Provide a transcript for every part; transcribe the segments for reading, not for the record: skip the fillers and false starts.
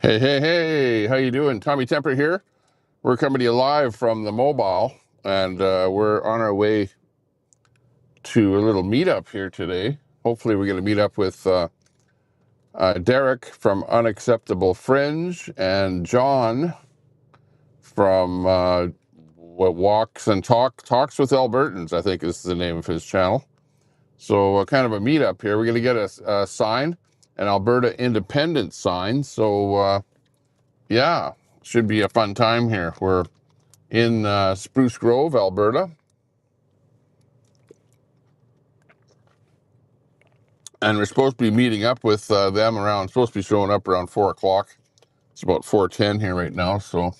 Hey, hey, hey, how you doing? Tommy Temper here. We're coming to you live from the mobile, and we're on our way to a little meetup here today. Hopefully we're going to meet up with Derek from Unacceptable Fringe and John from what Walks and Talks with Albertans, I think is the name of his channel. So kind of a meetup here. We're going to get a sign, an Alberta independence sign. So yeah, should be a fun time here. We're in Spruce Grove, Alberta. And we're supposed to be meeting up with them around, supposed to be showing up around 4 o'clock. It's about 4:10 here right now, so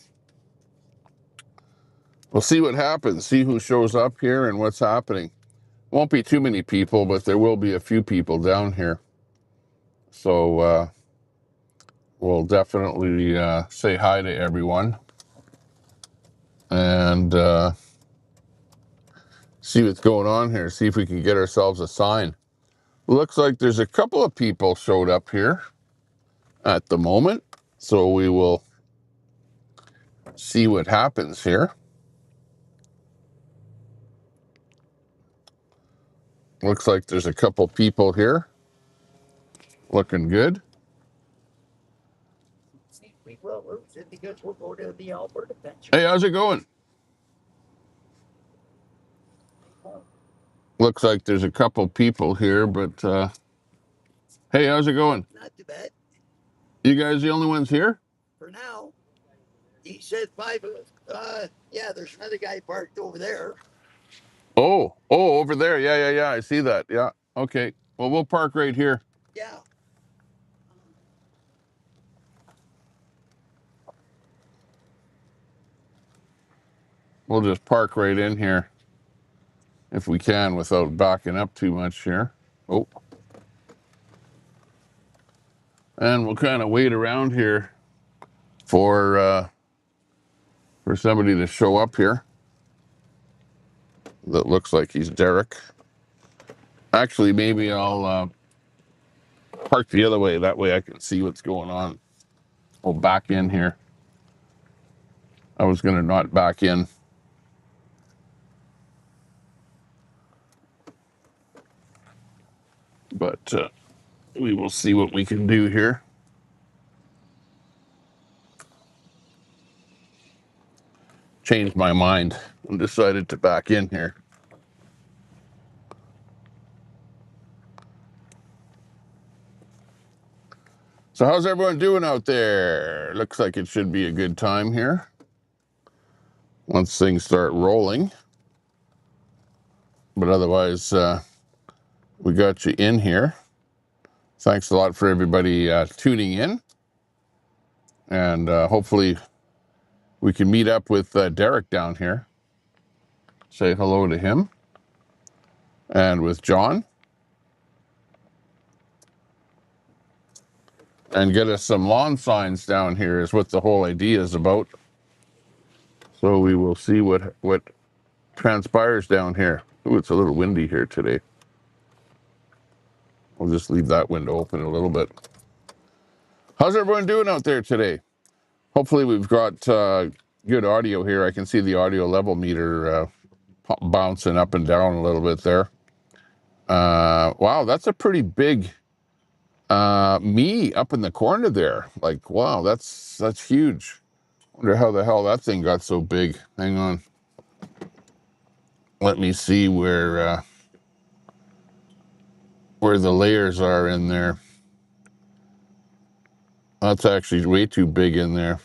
we'll see what happens, see who shows up here and what's happening. Won't be too many people, but there will be a few people down here. So we'll definitely say hi to everyone and see what's going on here, see if we can get ourselves a sign. Looks like there's a couple of people showed up here at the moment, so we will see what happens here. Looks like there's a couple people here. Looking good. We will lose it because we'll go to the Alberta bench. Hey, how's it going? Looks like there's a couple people here, but hey, how's it going? Not too bad You guys the only ones here? for now. He said 5. Yeah, there's another guy parked over there. Oh, over there. Yeah. I see that. Yeah. Okay. Well, we'll park right here. Yeah. We'll just park right in here if we can without backing up too much here. Oh. And we'll kind of wait around here for somebody to show up here. That looks like he's Derek. Actually, maybe I'll park the other way. That way I can see what's going on. We'll back in here. I was going to not back in. But we will see what we can do here. Changed my mind and decided to back in here. So how's everyone doing out there? Looks like it should be a good time here once things start rolling. But otherwise, we got you in here. Thanks a lot for everybody tuning in. And hopefully we can meet up with Derek down here. Say hello to him. And with John. And get us some lawn signs down here is what the whole idea is about. So we will see what transpires down here. Ooh, it's a little windy here today. I'll just leave that window open a little bit. How's everyone doing out there today? Hopefully we've got good audio here. I can see the audio level meter bouncing up and down a little bit there. Wow, that's a pretty big me up in the corner there. Like, wow, that's huge. Wonder how the hell that thing got so big. Hang on. Let me see where the layers are in there. That's actually way too big in there.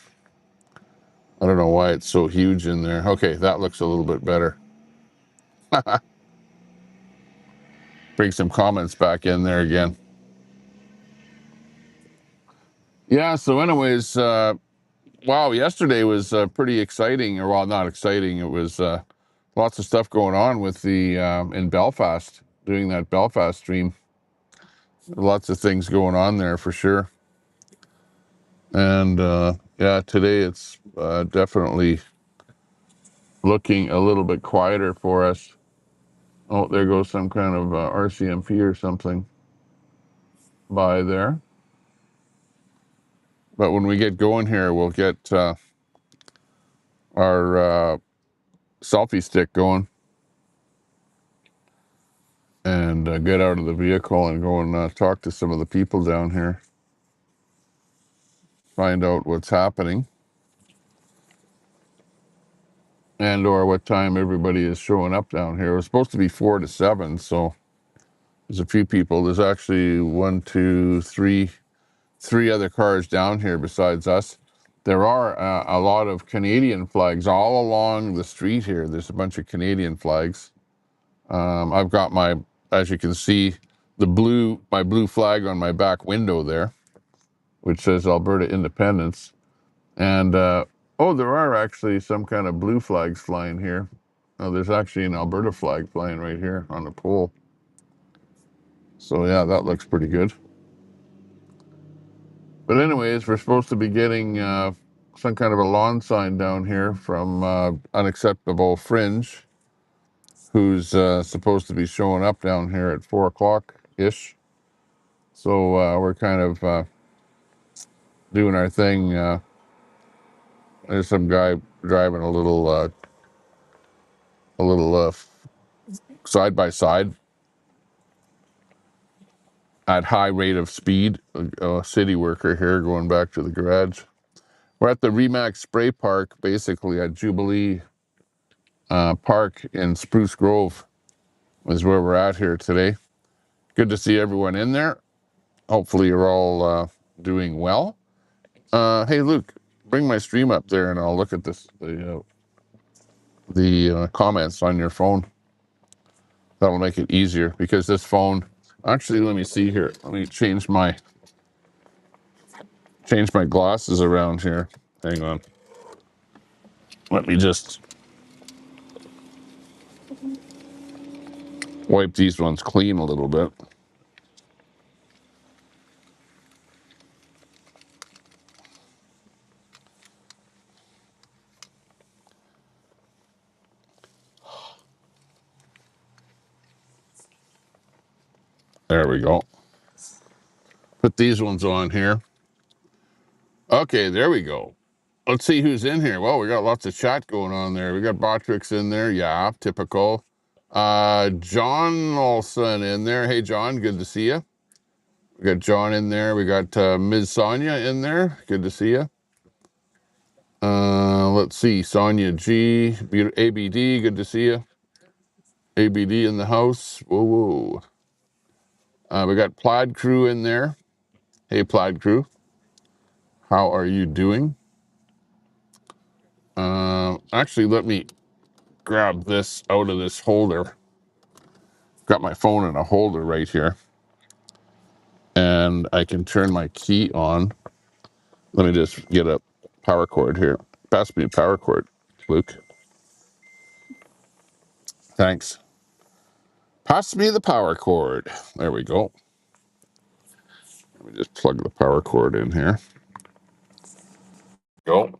I don't know why it's so huge in there. Okay, that looks a little bit better. Bring some comments back in there again. Yeah, so anyways, wow, yesterday was pretty exciting. Or, well, not exciting. It was lots of stuff going on with the in Belfast, doing that Belfast stream. Lots of things going on there for sure. And yeah, today it's definitely looking a little bit quieter for us. Oh, there goes some kind of RCMP or something by there. But when we get going here, we'll get our selfie stick going and get out of the vehicle and go and talk to some of the people down here. Find out what's happening. And or what time everybody is showing up down here. It was supposed to be 4 to 7, so there's a few people. There's actually three other cars down here besides us. There are a lot of Canadian flags all along the street here. There's a bunch of Canadian flags. I've got as you can see, my blue flag on my back window there, which says Alberta Independence. And, oh, there are actually some kind of blue flags flying here. Oh, there's actually an Alberta flag flying right here on the pole. So, yeah, that looks pretty good. But anyways, we're supposed to be getting some kind of a lawn sign down here from Unacceptable Fringe, who's supposed to be showing up down here at 4 o'clock-ish. So we're kind of doing our thing. There's some guy driving a little side by side at high rate of speed. A city worker here going back to the garage. We're at the Remax Spray Park, basically at Jubilee Park in Spruce Grove is where we're at here today. Good to see everyone in there. Hopefully you're all doing well. Hey, Luke, bring my stream up there and I'll look at the comments on your phone. That'll make it easier because this phone, actually, let me see here. Let me change my glasses around here. Hang on. Let me just wipe these ones clean a little bit. There we go. Put these ones on here. Okay, there we go. Let's see who's in here. Well, we got lots of chat going on there. We got Botrix in there. Yeah, typical. John Olson in there. Hey, John, good to see you. We got John in there. We got Ms. Sonia in there. Good to see you. Let's see. Sonia G. ABD, good to see you. ABD in the house. Whoa, whoa. We got Plaid Crew in there. Hey, Plaid Crew. How are you doing? Actually, let me grab this out of this holder. Got my phone in a holder right here. And I can turn my key on. Let me just get a power cord here. Pass me a power cord, Luke. Thanks. Pass me the power cord. There we go. Let me just plug the power cord in here. Go.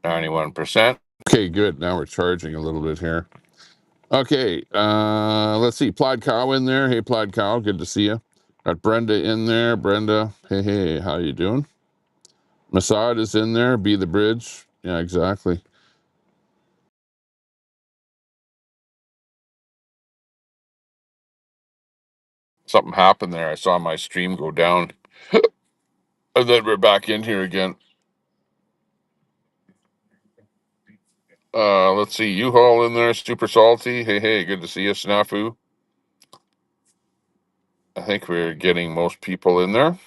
91%. Okay, good. Now we're charging a little bit here. Okay, let's see. Plaid Cow in there. Hey, Plaid Cow, good to see you. Got Brenda in there. Brenda, hey, how you doing? Masad is in there. Be the bridge. Yeah, exactly. Something happened there. I saw my stream go down. And then we're back in here again. Let's see. U-Haul in there. Super salty. Hey, good to see you, Snafu. I think we're getting most people in there.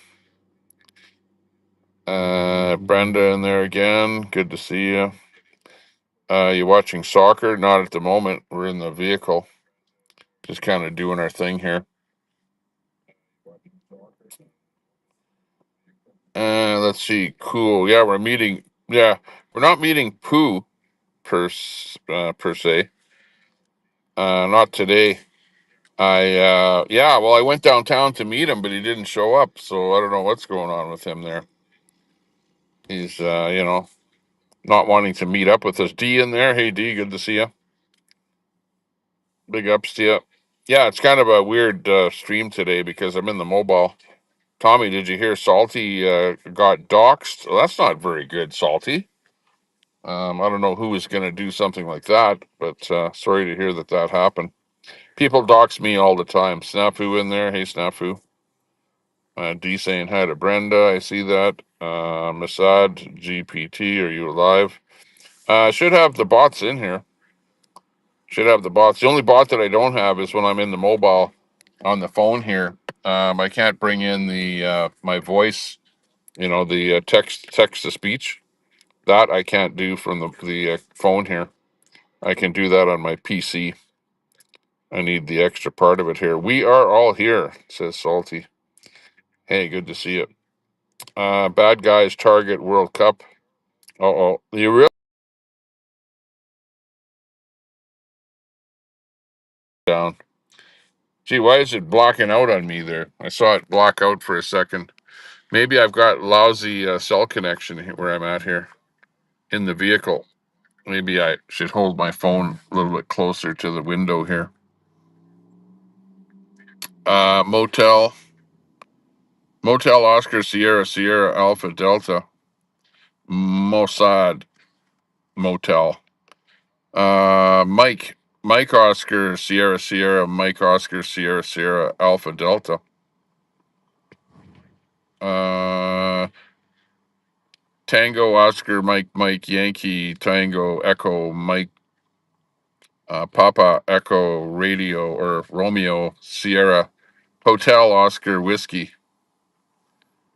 Brenda in there again. Good to see you. You watching soccer? Not at the moment. We're in the vehicle. Just kind of doing our thing here. Let's see. Cool. Yeah, we're meeting. Yeah, we're not meeting Pooh per se. Not today. I went downtown to meet him, but he didn't show up. So I don't know what's going on with him there. He's not wanting to meet up with us. D in there. Hey D, good to see you. Big ups to you. Yeah, it's kind of a weird stream today because I'm in the mobile. Tommy, did you hear Salty got doxxed? Well, that's not very good, Salty. I don't know who was going to do something like that, but sorry to hear that that happened. People dox me all the time. Snafu in there. Hey, Snafu. D saying hi to Brenda. I see that. Masad GPT, are you alive? Should have the bots in here. Should have the bots. The only bot that I don't have is when I'm in the mobile on the phone here. I can't bring in the my voice, the text to speech. That I can't do from the phone here. I can do that on my PC. I need the extra part of it here. We are all here, says Salty. Hey, good to see you. Bad guys target World Cup. Oh, you really down? Gee, why is it blocking out on me there? I saw it block out for a second. Maybe I've got lousy cell connection where I'm at here in the vehicle. Maybe I should hold my phone a little bit closer to the window here. Motel Oscar Sierra Alpha Delta Mossad Motel. Mike Oscar Sierra Mike Oscar Sierra Alpha Delta. Uh, Tango Oscar Mike Yankee Tango Echo Mike Papa Echo Radio or Romeo Sierra Hotel Oscar Whiskey.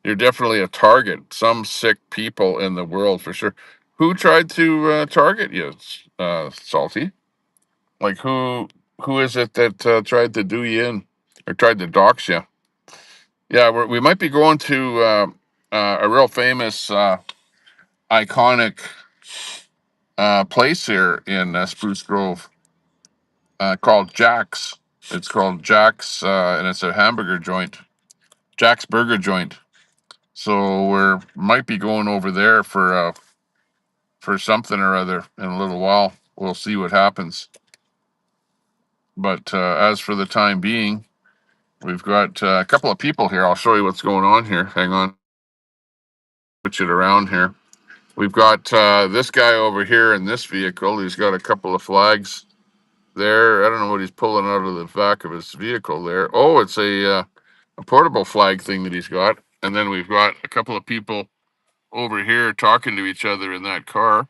You're definitely a target. Some sick people in the world for sure. Who tried to target you, Salty? Like who is it that tried to do you in or tried to dox you? Yeah, we might be going to a real famous, iconic place here in Spruce Grove called Jack's. It's called Jack's, and it's a hamburger joint, Jack's Burger Joint. So we might be going over there for something or other in a little while. We'll see what happens. But as for the time being, we've got a couple of people here. I'll show you what's going on here. Hang on. Switch it around here. We've got this guy over here in this vehicle. He's got a couple of flags there. I don't know what he's pulling out of the back of his vehicle there. Oh, it's a portable flag thing that he's got. And then we've got a couple of people over here talking to each other in that car.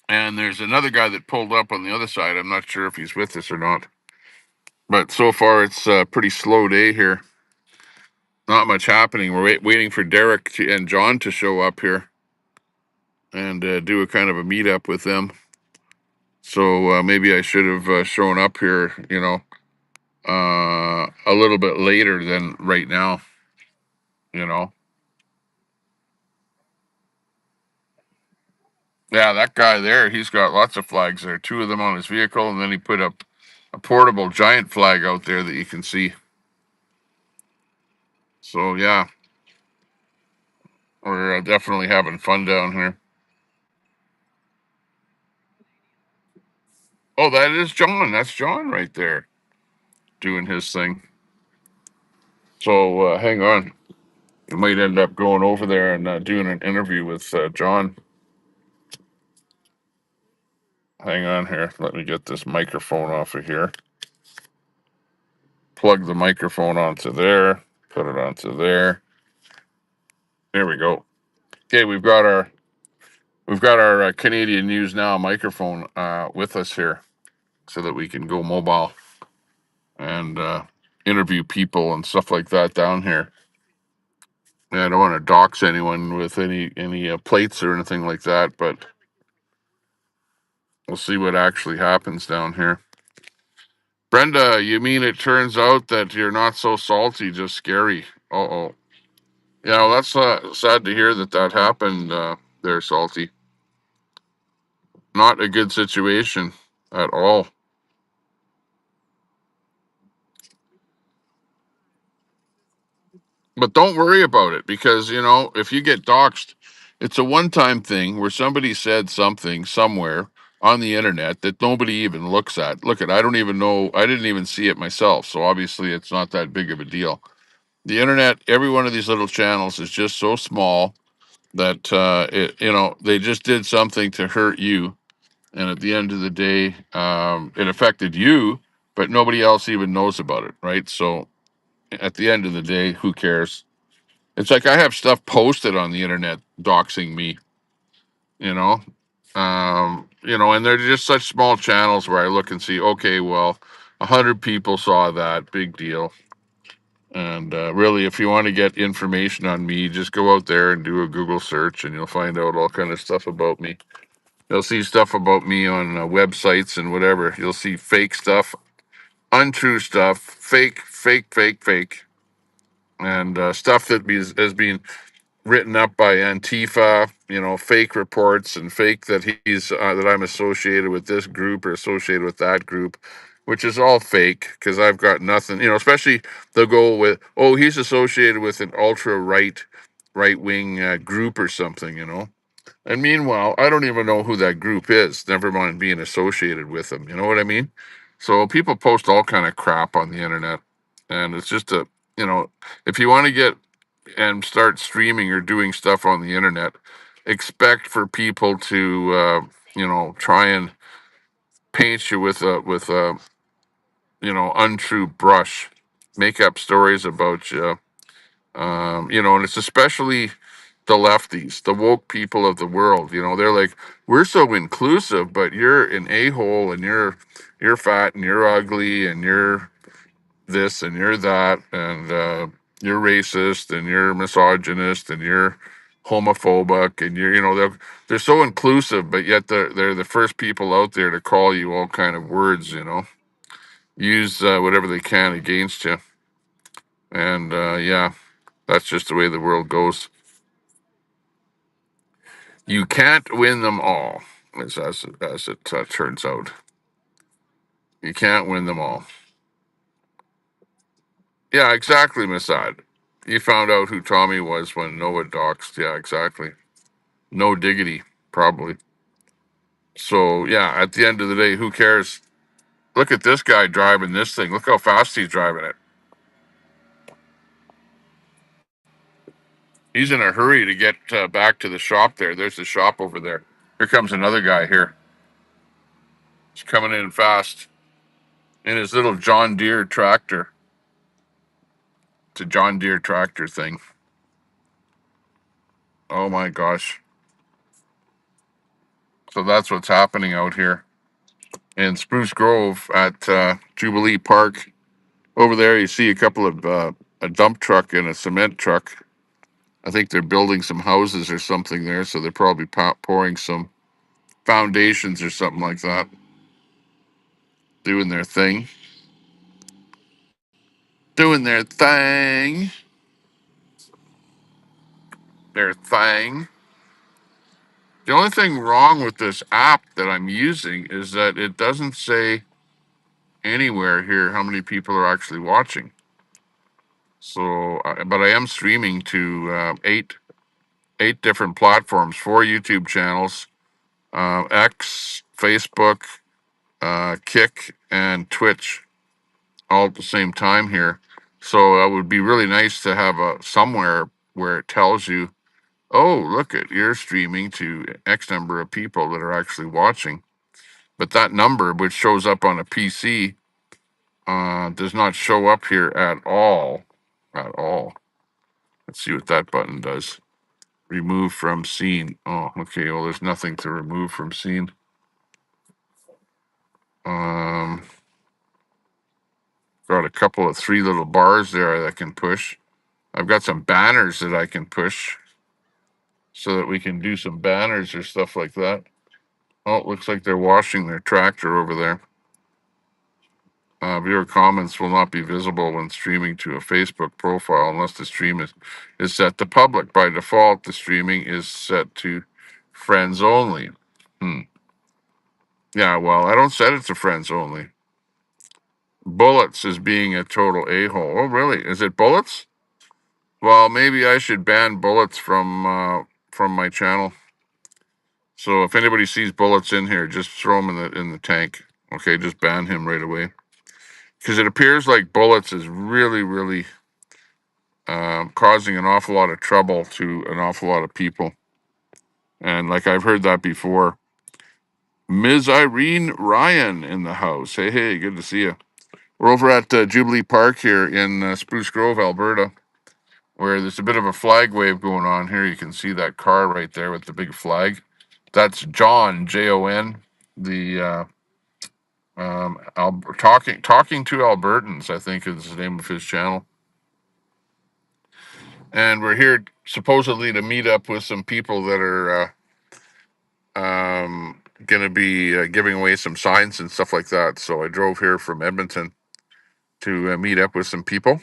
And there's another guy that pulled up on the other side. I'm not sure if he's with us or not. But so far, it's a pretty slow day here. Not much happening. We're waiting for Derek and John to show up here and do a kind of a meetup with them. So maybe I should have shown up here, a little bit later than right now, you know. Yeah, that guy there, he's got lots of flags there. Two of them on his vehicle, and then he put up a portable giant flag out there that you can see. So, yeah, we're definitely having fun down here. Oh, that is John. That's John right there doing his thing. So, hang on. We might end up going over there and doing an interview with John. Hang on here. Let me get this microphone off of here. Plug the microphone onto there. Put it onto there. There we go. Okay, we've got our Canadian News Now microphone with us here, so that we can go mobile and interview people and stuff like that down here. Yeah, I don't want to dox anyone with any plates or anything like that, but we'll see what actually happens down here. Brenda, you mean it turns out that you're not so salty, just scary? Uh-oh. Yeah, well, that's sad to hear that happened there, Salty. Not a good situation at all. But don't worry about it because, if you get doxxed, it's a one time thing where somebody said something somewhere on the internet that nobody even looks at. Look, I don't even know, I didn't even see it myself. So obviously it's not that big of a deal. The internet, every one of these little channels is just so small that they just did something to hurt you, and at the end of the day, it affected you, but nobody else even knows about it, right? So at the end of the day, who cares? It's like I have stuff posted on the internet doxing me, you know, and they're just such small channels where I look and see, okay, well, 100 people saw that, big deal. And really, if you want to get information on me, just go out there and do a Google search, and you'll find out all kind of stuff about me. You'll see stuff about me on websites and whatever. You'll see fake stuff, untrue stuff, fake, fake, fake, fake, and stuff that has been written up by Antifa. Fake reports and fake that that I'm associated with this group or associated with that group, which is all fake because I've got nothing. Especially they'll go with, oh, he's associated with an ultra right wing group or something. And meanwhile, I don't even know who that group is, never mind being associated with them. You know what I mean? So people post all kind of crap on the internet. And it's just if you want to get and start streaming or doing stuff on the internet, expect for people to, try and paint you with a untrue brush, make up stories about you. And it's especially the lefties, the woke people of the world. They're like, we're so inclusive, but you're an a-hole, and you're fat, and you're ugly, and you're this, and you're that, and you're racist, and you're misogynist, and you're homophobic, and they're so inclusive, but yet they're the first people out there to call you all kind of words. Use whatever they can against you, and yeah, that's just the way the world goes. You can't win them all, as it turns out. You can't win them all. Yeah, exactly, Masad. You found out who Tommy was when Noah doxed. Yeah, exactly. No diggity, probably. So, yeah, at the end of the day, who cares? Look at this guy driving this thing. Look how fast he's driving it. He's in a hurry to get back to the shop there. There's the shop over there. Here comes another guy here. He's coming in fast in his little John Deere tractor. It's a John Deere tractor thing. Oh my gosh. So that's what's happening out here in Spruce Grove at Jubilee Park. Over there, you see a couple of a dump truck and a cement truck. I think they're building some houses or something there, so they're probably pouring some foundations or something like that, doing their thing. Doing their thing. Their thing. The only thing wrong with this app that I'm using is that it doesn't say anywhere here how many people are actually watching. So, but I am streaming to eight different platforms, 4 YouTube channels, X, Facebook, Kick, and Twitch, all at the same time here. So it would be really nice to have a somewhere where it tells you, oh, look at you're streaming to X number of people that are actually watching. But that number, which shows up on a PC, does not show up here at all. At all. Let's see what that button does. Remove from scene. Oh, okay. Well, there's nothing to remove from scene. Um, got a couple of 3 little bars there that I can push. I've got some banners that I can push so that we can do some banners or stuff like that. Oh, it looks like they're washing their tractor over there. Viewer comments will not be visible when streaming to a Facebook profile unless the stream is set to public. By default, the streaming is set to friends only. Yeah, well, I don't set it to friends only. Bullets is being a total a-hole. Oh, really? Is it Bullets? Well, maybe I should ban Bullets from my channel. So if anybody sees Bullets in here, just throw him in the tank. Okay, just ban him right away. Because it appears like Bullets is really, really causing an awful lot of trouble to an awful lot of people. And like I've heard that before. Ms. Irene Ryan in the house. Hey, hey, good to see you. We're over at Jubilee Park here in Spruce Grove, Alberta, where there's a bit of a flag wave going on here. You can see that car right there with the big flag. That's John, Jon, the talking to Albertans, I think is the name of his channel. And we're here supposedly to meet up with some people that are going to be giving away some signs and stuff like that. So I drove here from Edmonton to meet up with some people.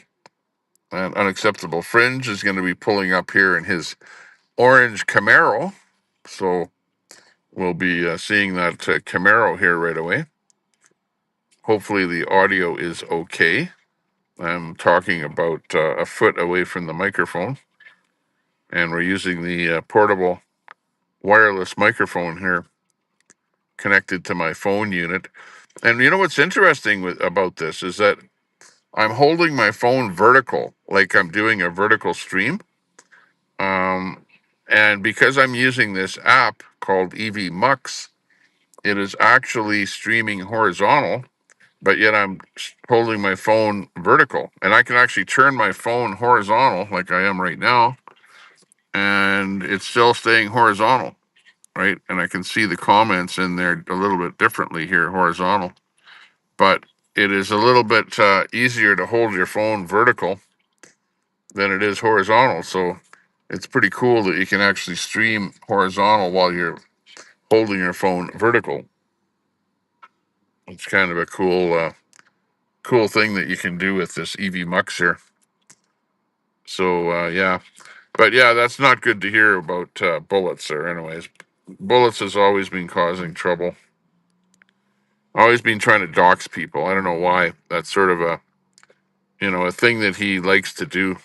And Unacceptable Fringe is going to be pulling up here in his orange Camaro. So we'll be seeing that Camaro here right away. Hopefully the audio is okay. I'm talking about a foot away from the microphone. And we're using the portable wireless microphone here connected to my phone unit. And you know what's interesting about this is that I'm holding my phone vertical, like I'm doing a vertical stream. And because I'm using this app called EV Mux, it is actually streaming horizontal, but yet I'm holding my phone vertical. And I can actually turn my phone horizontal like I am right now, and it's still staying horizontal, right? And I can see the comments in there a little bit differently here, horizontal. But it is a little bit easier to hold your phone vertical than it is horizontal. So it's pretty cool that you can actually stream horizontal while you're holding your phone vertical. It's kind of a cool thing that you can do with this EV Mux here. So yeah, but yeah, that's not good to hear about bullets there. Anyways, bullets has always been causing trouble. Always been trying to dox people. I don't know why. That's sort of a thing that he likes to do.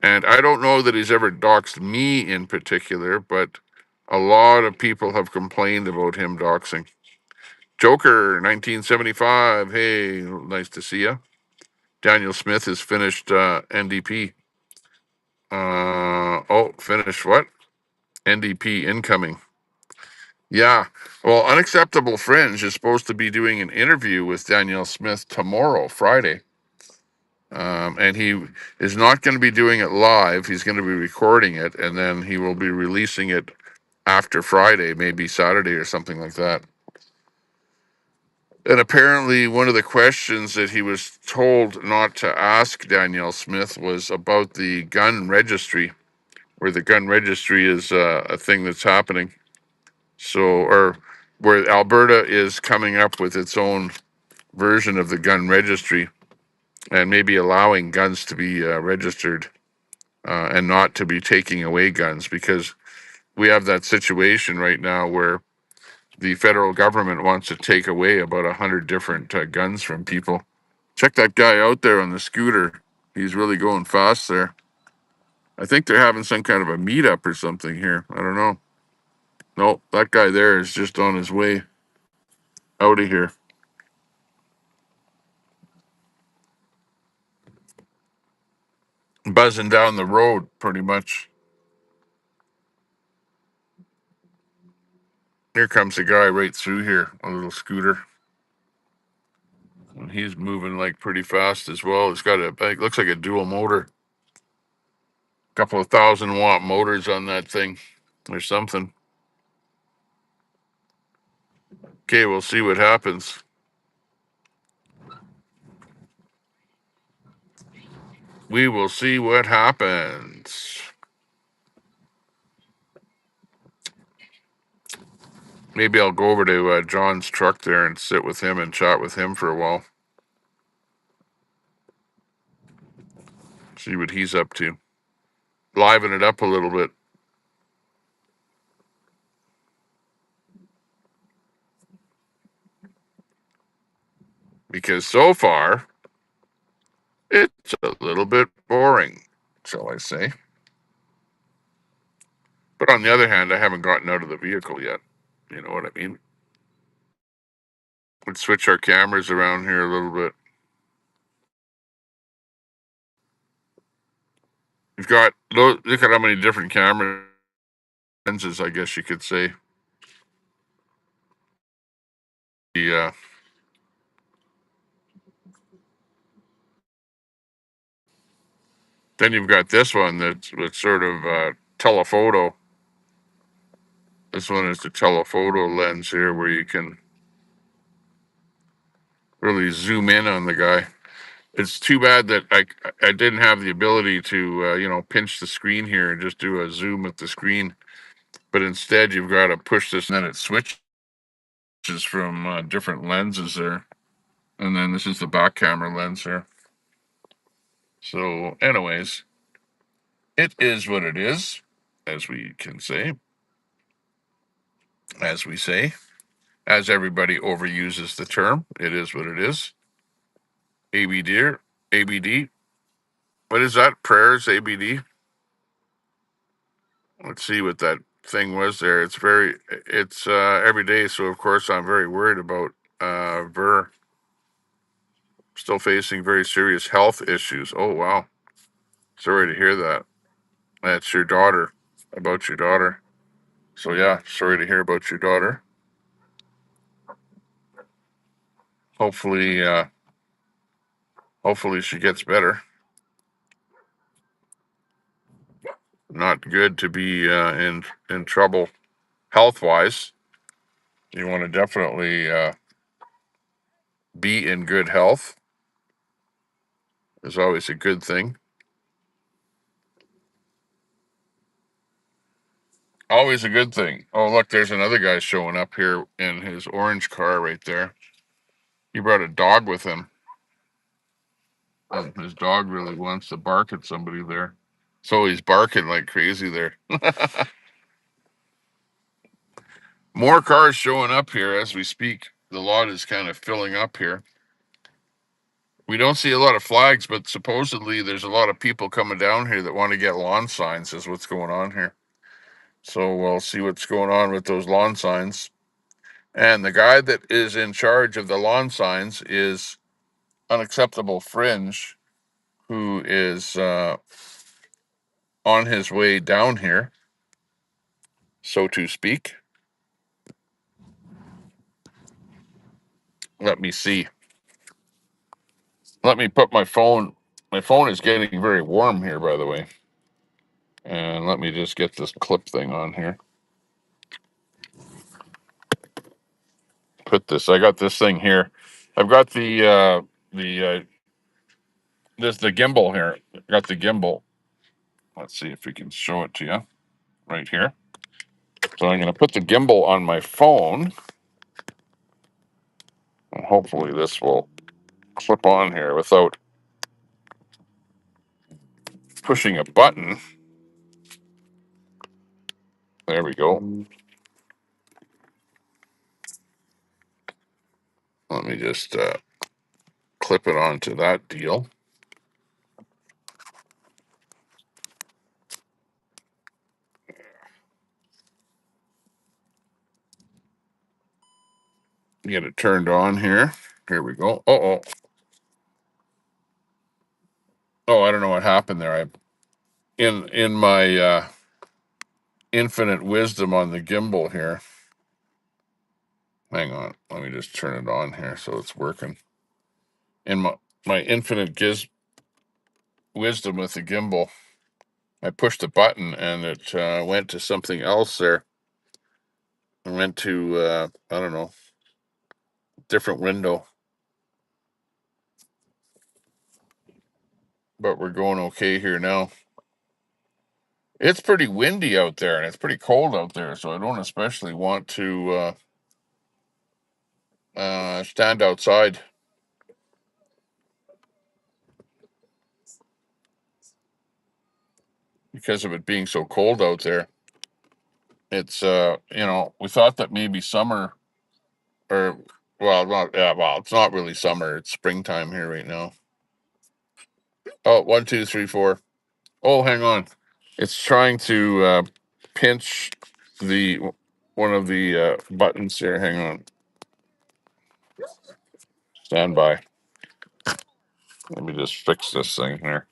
And I don't know that he's ever doxed me in particular, but a lot of people have complained about him doxing. Joker, 1975. Hey, nice to see you. Daniel Smith has finished NDP. Finished what? NDP incoming. Yeah. Well, Unacceptable Fringe is supposed to be doing an interview with Danielle Smith tomorrow, Friday. And he is not going to be doing it live. He's going to be recording it, and then he will be releasing it after Friday, maybe Saturday or something like that. And apparently, one of the questions that he was told not to ask Danielle Smith was about the gun registry, where the gun registry is a thing that's happening. So, or where Alberta is coming up with its own version of the gun registry and maybe allowing guns to be registered and not to be taking away guns, because we have that situation right now where the federal government wants to take away about 100 different guns from people. Check that guy out there on the scooter. He's really going fast there. I think they're having some kind of a meetup or something here. I don't know. No, that guy there is just on his way out of here. Buzzing down the road, pretty much. Here comes a guy right through here, a little scooter. And he's moving like pretty fast as well. It's got it looks like a dual motor. Couple of 1,000-watt motors on that thing or something. Okay, we'll see what happens. We will see what happens. Maybe I'll go over to John's truck there and sit with him and chat with him for a while. See what he's up to. Liven it up a little bit. Because so far, it's a little bit boring, shall I say. But on the other hand, I haven't gotten out of the vehicle yet. You know what I mean? Let's switch our cameras around here a little bit. You've got, look at how many different camera lenses, I guess you could say. The then you've got this one that's sort of telephoto. This one is the telephoto lens here, where you can really zoom in on the guy. It's too bad that I didn't have the ability to pinch the screen here and just do a zoom with the screen. But instead, you've got to push this, and then it switches from different lenses there. And then this is the back camera lens here. So, anyways, it is what it is, as we can say, as we say, as everybody overuses the term. It is what it is. ABD, ABD. What is that? Prayers, ABD. Let's see what that thing was there. It's every day. So, of course, I'm very worried about Ver still facing very serious health issues. Oh, wow. Sorry to hear that. That's your daughter, about your daughter. So, yeah, sorry to hear about your daughter. Hopefully, hopefully she gets better. Not good to be in trouble health wise. You want to definitely be in good health. Is always a good thing. Always a good thing. Oh, look, there's another guy showing up here in his orange car right there. He brought a dog with him. And his dog really wants to bark at somebody there. So he's barking like crazy there. More cars showing up here as we speak. The lot is kind of filling up here. We don't see a lot of flags, but supposedly there's a lot of people coming down here that want to get lawn signs, is what's going on here. So we'll see what's going on with those lawn signs. And the guy that is in charge of the lawn signs is Unacceptable Fringe, who is on his way down here, so to speak. Let me see. Let me put my phone. My phone is getting very warm here, by the way. And let me just get this clip thing on here. Put this. I got this thing here. I've got the the gimbal here. I got the gimbal. Let's see if we can show it to you right here. So I'm going to put the gimbal on my phone, and hopefully this will clip on here without pushing a button. There we go. Let me just clip it onto that deal. Get it turned on here. Here we go. Oh, I don't know what happened there. I in my infinite wisdom on the gimbal here. Hang on. Let me just turn it on here so it's working. In my infinite wisdom with the gimbal, I pushed the button and it went to something else there. It went to I don't know, different window. But we're going okay here now. It's pretty windy out there and it's pretty cold out there, so I don't especially want to stand outside because of it being so cold out there. It's we thought that maybe summer, or well, not yeah, well, it's not really summer. It's springtime here right now. Oh, 1, 2, 3, 4. Oh, hang on. It's trying to pinch the one of the buttons here. Hang on. Stand by. Let me just fix this thing here.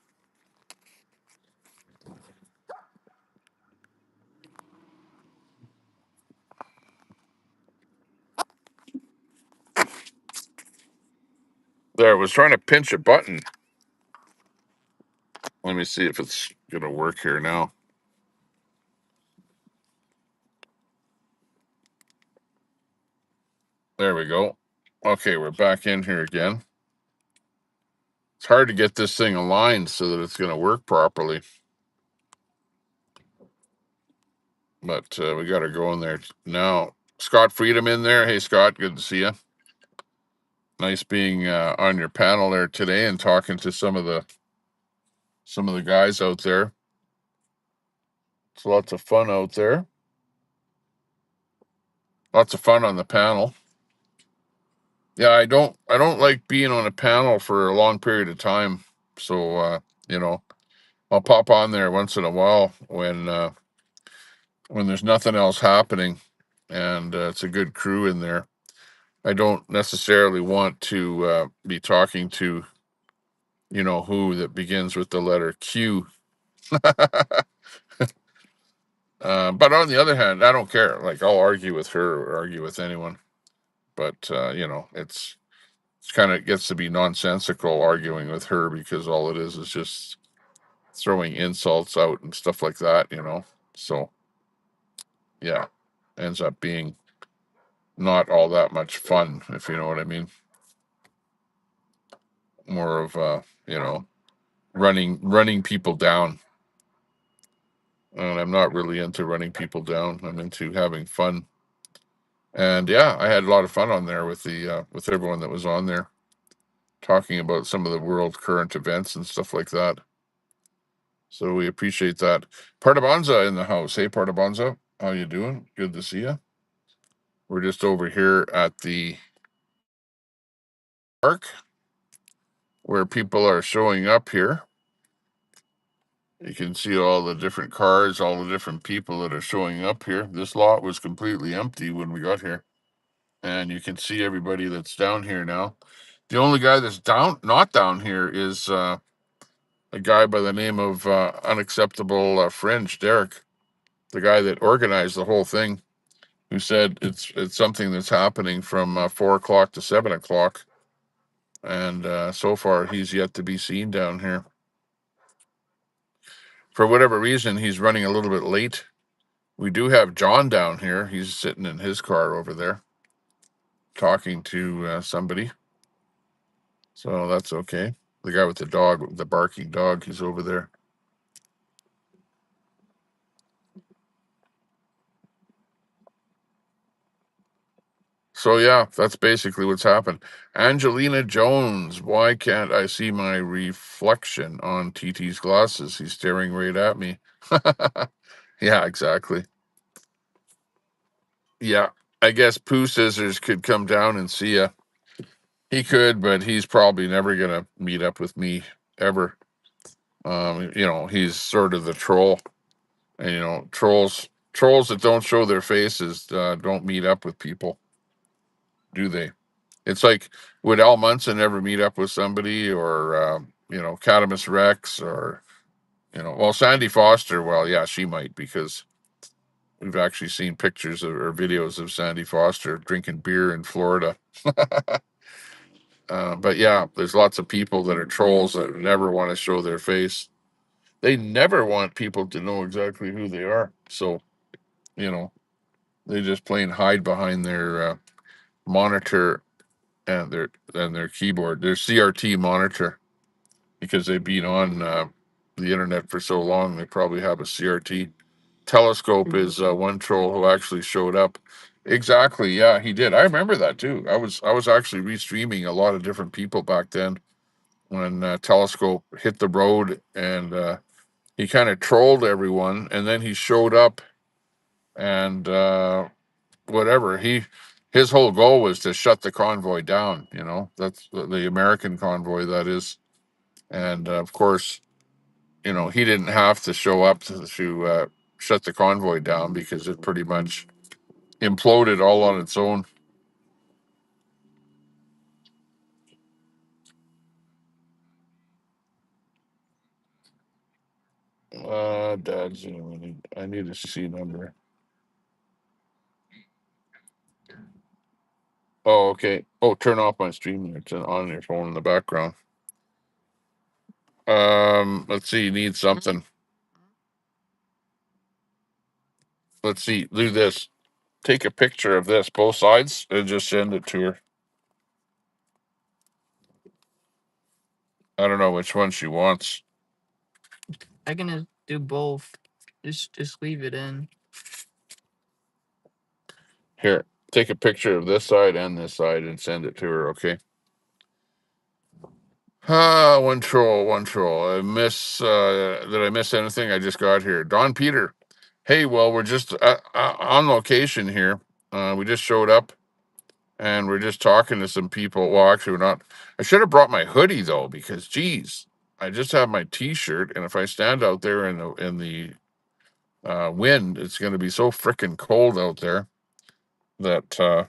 There, I was trying to pinch a button. Let me see if it's going to work here now. There we go. Okay, we're back in here again. It's hard to get this thing aligned so that it's going to work properly. But we got to go in there now. Scott Freedom in there. Hey, Scott, good to see you. Nice being on your panel there today and talking to some of the guys out there. It's lots of fun out there. Lots of fun on the panel. Yeah, I don't like being on a panel for a long period of time. So you know, I'll pop on there once in a while when there's nothing else happening, and it's a good crew in there. I don't necessarily want to be talking to who that begins with the letter Q. But on the other hand, I don't care. Like, I'll argue with her or argue with anyone. But it's kind of gets to be nonsensical arguing with her because all it is just throwing insults out and stuff like that. So yeah, ends up being not all that much fun, if you know what I mean. More of running people down. And I'm not really into running people down. I'm into having fun. And yeah, I had a lot of fun on there with the with everyone that was on there, talking about some of the world current events and stuff like that. So we appreciate that. Partabonza in the house. Hey, Partabonza, how you doing? Good to see you. We're just over here at the park where people are showing up here. You can see all the different cars, all the different people that are showing up here. This lot was completely empty when we got here. And you can see everybody that's down here now. The only guy that's not down here is a guy by the name of Unacceptable Fringe, Derek, the guy that organized the whole thing, who said it's something that's happening from 4 o'clock to 7 o'clock, and so far he's yet to be seen down here. For whatever reason, he's running a little bit late. We do have John down here. He's sitting in his car over there, talking to somebody. So that's okay. The guy with the dog, the barking dog, he's over there. So yeah, that's basically what's happened. Angelina Jones, why can't I see my reflection on TT's glasses? He's staring right at me. Yeah, exactly. Yeah, I guess Pooh Scissors could come down and see you. He could, but he's probably never gonna meet up with me ever. He's sort of the troll, and trolls that don't show their faces don't meet up with people, do they? It's like, would Al Munson ever meet up with somebody, or Catamus Rex, or well, Sandy Foster? Well, yeah, she might, because we've actually seen pictures or videos of Sandy Foster drinking beer in Florida. But yeah, there's lots of people that are trolls that never want to show their face. They never want people to know exactly who they are. So, you know, they just plain hide behind their monitor and their keyboard, their CRT monitor, because they've been on the internet for so long. They probably have a CRT. Telescope is one troll who actually showed up. Exactly. Yeah, he did. I remember that too. I was actually restreaming a lot of different people back then when Telescope hit the road, and he kind of trolled everyone, and then he showed up, and whatever his whole goal was to shut the convoy down. That's the American convoy, that is. And of course, he didn't have to show up to shut the convoy down, because it pretty much imploded all on its own. Dad's, I need a C number. Oh, okay. Oh, turn off my stream there. It's on your phone in the background. Let's see. You need something. Let's see. Do this. Take a picture of this, both sides, and just send it to her. I don't know which one she wants. I'm gonna do both. Just leave it in. Here, take a picture of this side and this side and send it to her, okay? One troll, one troll. Did I miss anything? I just got here. Don Peter. Hey, well, we're just on location here. We just showed up and we're just talking to some people. Well, actually, we're not. I should have brought my hoodie though, because geez, I just have my T-shirt, and if I stand out there in the wind, it's going to be so freaking cold out there that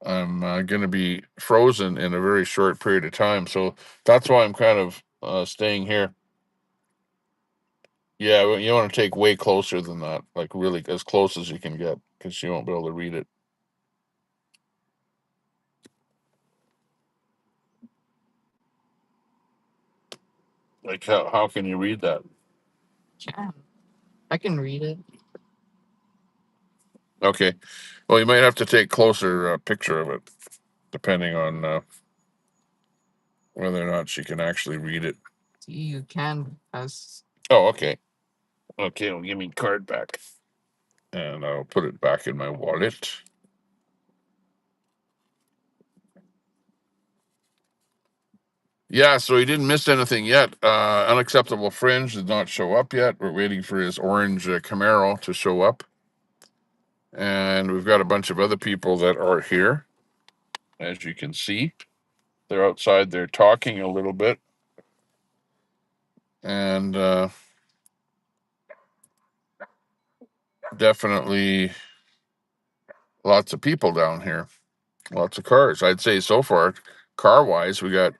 I'm going to be frozen in a very short period of time. So that's why I'm kind of staying here. Yeah, well, you want to take way closer than that, like really as close as you can get, because she won't be able to read it. Like how can you read that? Yeah, I can read it. Okay, well, you might have to take closer picture of it, depending on whether or not she can actually read it. You can pass. Oh, okay. Okay, well, give me card back, and I'll put it back in my wallet. Yeah, so he didn't miss anything yet. Unacceptable Fringe did not show up yet. We're waiting for his orange Camaro to show up. And we've got a bunch of other people that are here, as you can see. They're outside, they're talking a little bit. And definitely lots of people down here, lots of cars. I'd say so far, car wise, we got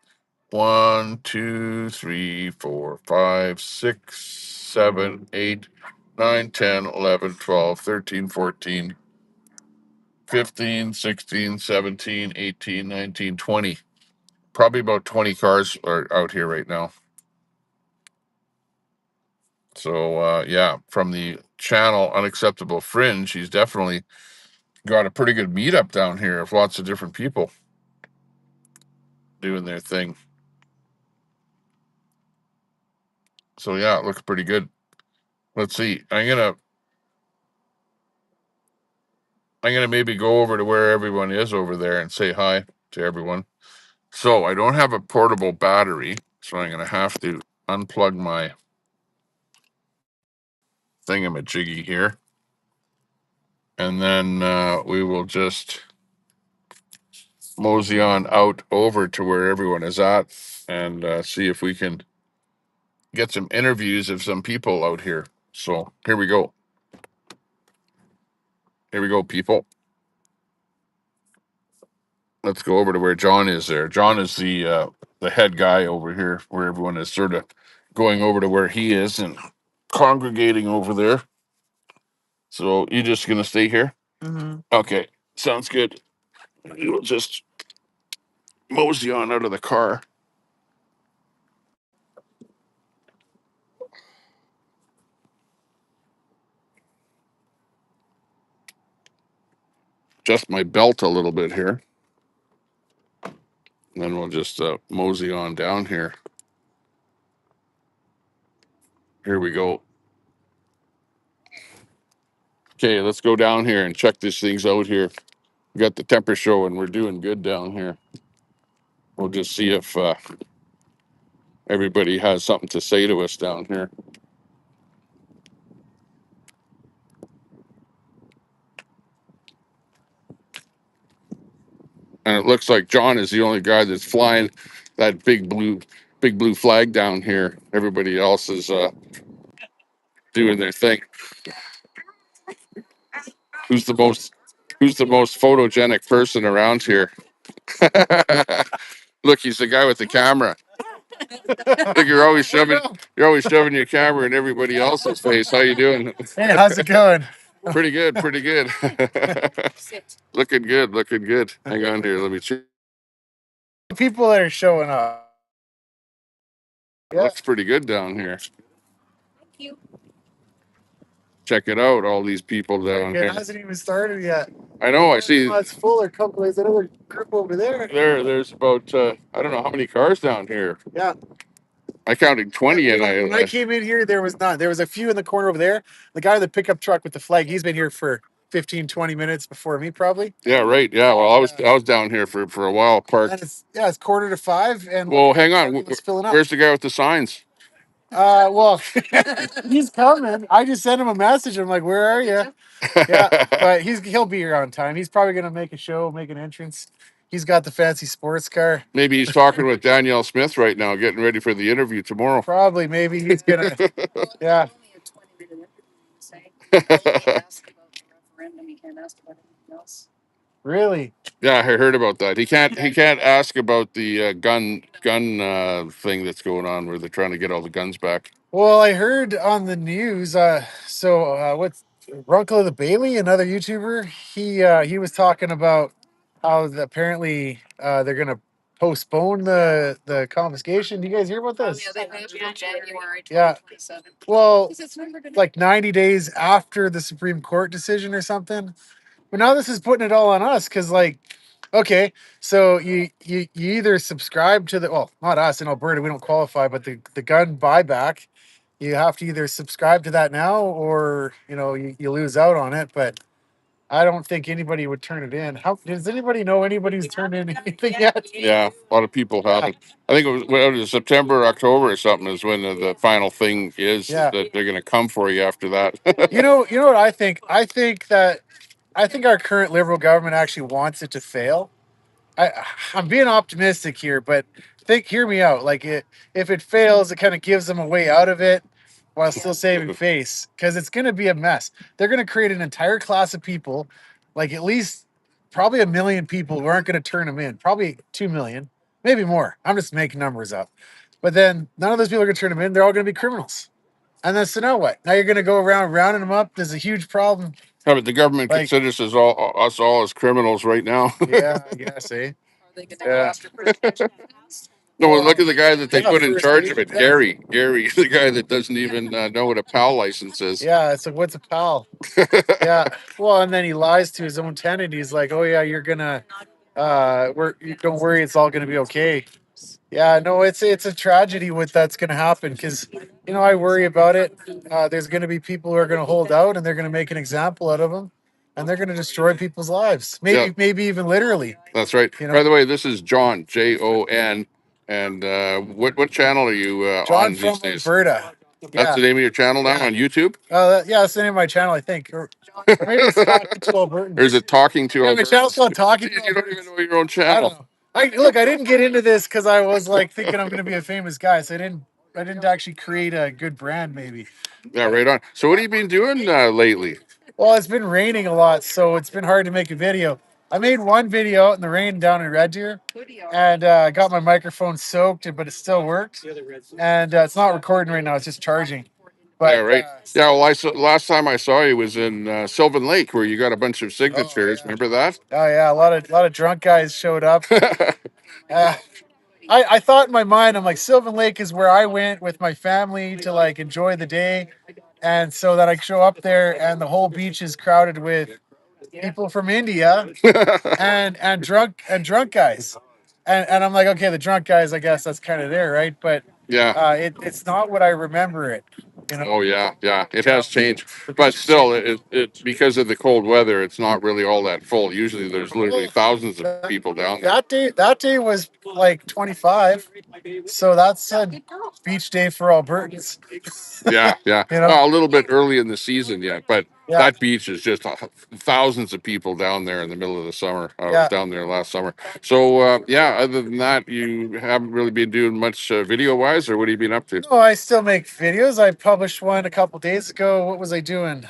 1, 2, 3, 4, 5, 6, 7, 8, 9, 10, 11, 12, 13, 14, 15, 16, 17, 18, 19, 20. Probably about 20 cars are out here right now. So, yeah, from the channel Unacceptable Fringe, he's definitely got a pretty good meetup down here of lots of different people doing their thing. So, yeah, it looks pretty good. Let's see. I'm gonna maybe go over to where everyone is over there and say hi to everyone. So I don't have a portable battery, so I'm gonna have to unplug my thingamajiggy here, and then we will just mosey on out over to where everyone is at and see if we can get some interviews of some people out here. So here we go. Here we go, people. Let's go over to where John is there. John is the head guy over here, where everyone is sort of going over to where he is and congregating over there. So you just gonna stay here? Mm-hmm. Okay, sounds good. You'll just mosey on out of the car. Adjust my belt a little bit here. And then we'll just mosey on down here. Here we go. Okay, let's go down here and check these things out here. We got the temper show and we're doing good down here. We'll just see if everybody has something to say to us down here. And it looks like John is the only guy that's flying that big blue flag down here. Everybody else is doing their thing. Who's the most photogenic person around here? Look, he's the guy with the camera. Look, you're always shoving your camera in everybody else's face. How you doing? Hey, how's it going? Pretty good, pretty good. Looking good, looking good. Hang on here, let me check. People that are showing up. Yeah. Looks pretty good down here. Check it out, all these people down It here. hasn't even started yet. I know, I see. It's full. There's a couple. There's another group over there. There's about I don't know how many cars down here. Yeah. I counted 20, and When I came in here, there was none. There was a few in the corner over there. The guy in the pickup truck with the flag, he's been here for 15, 20 minutes before me, probably. Yeah, right. Yeah, well, I was down here for a while, And parked. it's 4:45, and Well, hang on. it's filling up. Where's the guy with the signs? Well, he's coming. I just sent him a message. I'm like, "Where are you?" Yeah, but he'll be here on time. He's probably gonna make a show, make an entrance. He's got the fancy sports car. Maybe he's talking with Danielle Smith right now, getting ready for the interview tomorrow. Probably, maybe he's gonna. Yeah. Really? Yeah, I heard about that. He can't ask about the gun thing that's going on where they're trying to get all the guns back. Well, I heard on the news. What's Runkle of the Bailey, another YouTuber? He was talking about how apparently they're gonna postpone the confiscation. Do you guys hear about this? Yeah. Well, like 90 days after the Supreme Court decision or something. But now this is putting it all on us because, like, okay, so you either subscribe to not us in Alberta, we don't qualify, but the gun buyback, you have to either subscribe to that now or you lose out on it. But I don't think anybody would turn it in. How does anybody know anybody's turned in anything yet? Yeah, a lot of people haven't. I think it was September, October, or something is when the final thing is Yeah. that they're going to come for you after that. You know what I think? I think our current Liberal government actually wants it to fail. I'm being optimistic here, but hear me out. Like if it fails, it kind of gives them a way out of it while still saving face, because it's going to be a mess. They're going to create an entire class of people, like at least probably 1 million people who aren't going to turn them in. Probably 2 million, maybe more. I'm just making numbers up. But then none of those people are going to turn them in. They're all going to be criminals. And then so now what? Now you're going to go around rounding them up. There's a huge problem. Yeah, but the government considers us all as criminals right now. Yeah, I guess, eh? Yeah. No, look at the guy that they put in charge of it, Gary. Gary, the guy that doesn't even know what a PAL license is. Yeah, it's like, what's a PAL? Yeah. Well, and then he lies to his own tenant. He's like, oh yeah, you're gonna, don't worry, it's all gonna be okay. Yeah, no, it's a tragedy what that's gonna happen because I worry about it. There's gonna be people who are gonna hold out and they're gonna make an example out of them, and they're gonna destroy people's lives. Maybe even literally. That's right. By the way, this is John, Jon. And what channel are you John on from these days? Alberta. That's the name of your channel now on YouTube? Yeah, that's the name of my channel, I think. Or maybe it's Talking to Albertans. Or is it Talking to Albertans? My channel's called Talking to You don't even Albertans. know your own channel. I don't know. I didn't get into this because I was like thinking I'm going to be a famous guy, so I didn't actually create a good brand, maybe. Yeah, right on. So what have you been doing lately? Well, it's been raining a lot, so it's been hard to make a video. I made one video out in the rain down in Red Deer, and I got my microphone soaked, but it still worked. And it's not recording right now; it's just charging. But, yeah, right. Yeah, well, last time I saw you was in Sylvan Lake, where you got a bunch of signatures. Remember that? Oh yeah, a lot of drunk guys showed up. I thought in my mind, I'm like, Sylvan Lake is where I went with my family to like enjoy the day, and so that I show up there and the whole beach is crowded with people from India and drunk guys, and I'm like, okay, the drunk guys, I guess that's kind of there, right? But yeah, it's not what I remember it. Oh yeah, it has changed, but still, it because of the cold weather, it's not really all that full. Usually, there's literally thousands of people down there. That day was like 25, so that's a beach day for Albertans. Yeah. Well, a little bit early in the season yet, but that beach is just thousands of people down there in the middle of the summer. I was down there last summer. So other than that, you haven't really been doing much video wise, or what have you been up to? No, I still make videos. I published one a couple days ago. What was I doing?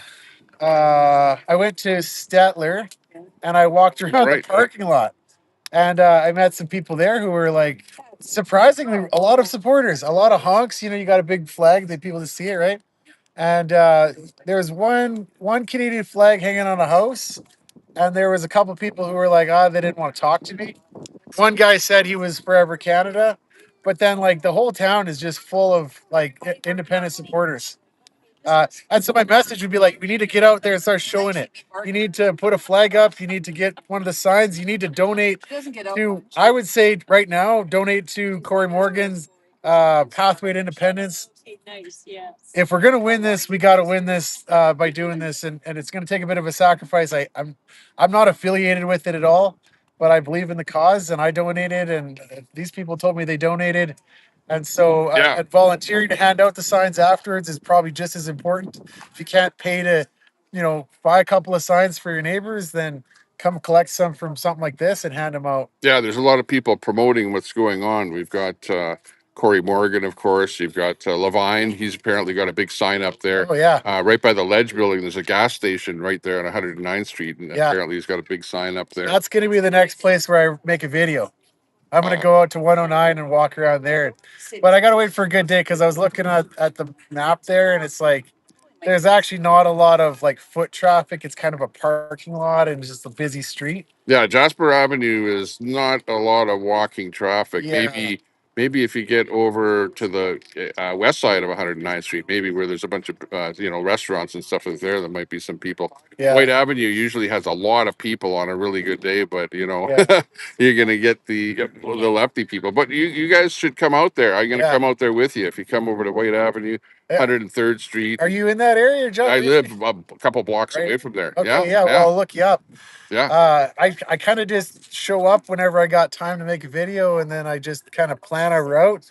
I went to Statler and I walked around the parking lot, and I met some people there who were like, surprisingly, a lot of supporters, a lot of honks. You got a big flag that people to see it, right? and there was one Canadian flag hanging on a house, and there was a couple people who were like, "Ah, they didn't want to talk to me." One guy said he was Forever Canada, but then like the whole town is just full of like independent supporters. And so my message would be like, we need to get out there and start showing it. You need to put a flag up. You need to get one of the signs. You need to donate to, I would say right now, donate to Corey Morgan's Pathway to Independence. If we're gonna win this, we got to win this by doing this, and it's gonna take a bit of a sacrifice. I'm not affiliated with it at all, but I believe in the cause, and I donated, and these people told me they donated, and so Yeah. and volunteering to hand out the signs afterwards is probably just as important. If you can't pay to, buy a couple of signs for your neighbors, then come collect some from something like this and hand them out. Yeah, there's a lot of people promoting what's going on. We've got Corey Morgan, of course. You've got Levine. He's apparently got a big sign up there. Oh yeah, Right by the Ledge building, there's a gas station right there on 109th Street. And yeah. apparently he's got a big sign up there. That's gonna be the next place where I make a video. I'm gonna Uh, go out to 109 and walk around there. But I gotta wait for a good day because I was looking at the map there, and it's like there's actually not a lot of like foot traffic. It's kind of a parking lot and just a busy street. Yeah, Jasper Avenue is not a lot of walking traffic. Yeah. Maybe if you get over to the west side of 109th Street, maybe where there's a bunch of restaurants and stuff like there might be some people. Yeah. White Avenue usually has a lot of people on a really good day, but Yeah. you're gonna get the lefty people. But you guys should come out there. I'm gonna Yeah. come out there with you if you come over to White Avenue, Yeah. 103rd Street. Are you in that area, Joe? I live a couple blocks Right. away from there. Okay, yeah. Well, I'll look you up. Yeah. I kind of just show up whenever I got time to make a video, and then I just kind of plan a route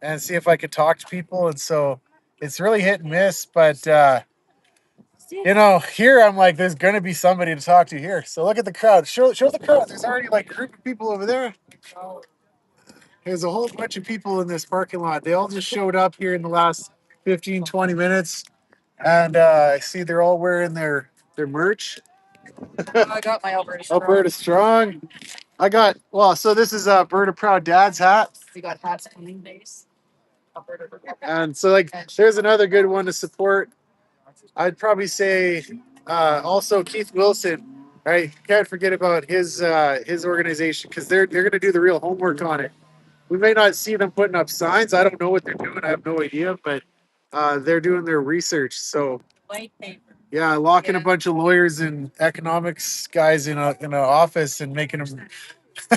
and see if I could talk to people. And so it's really hit and miss, but here I'm like, there's gonna be somebody to talk to here. So look at the crowd. Show the crowd. There's already like a group of people over there. There's a whole bunch of people in this parking lot. They all just showed up here in the last 15, 20 minutes. And I see they're all wearing their merch. I got my Alberta Strong. Alberta Strong. So this is Alberta Proud Dad's hat. We got hats coming base. And so like there's another good one to support. I'd probably say also Keith Wilson. Right? Can't forget about his organization because they're gonna do the real homework on it. We may not see them putting up signs. I don't know what they're doing. I have no idea, but they're doing their research. So white paper. Yeah, locking a bunch of lawyers and economics guys in an office and making them.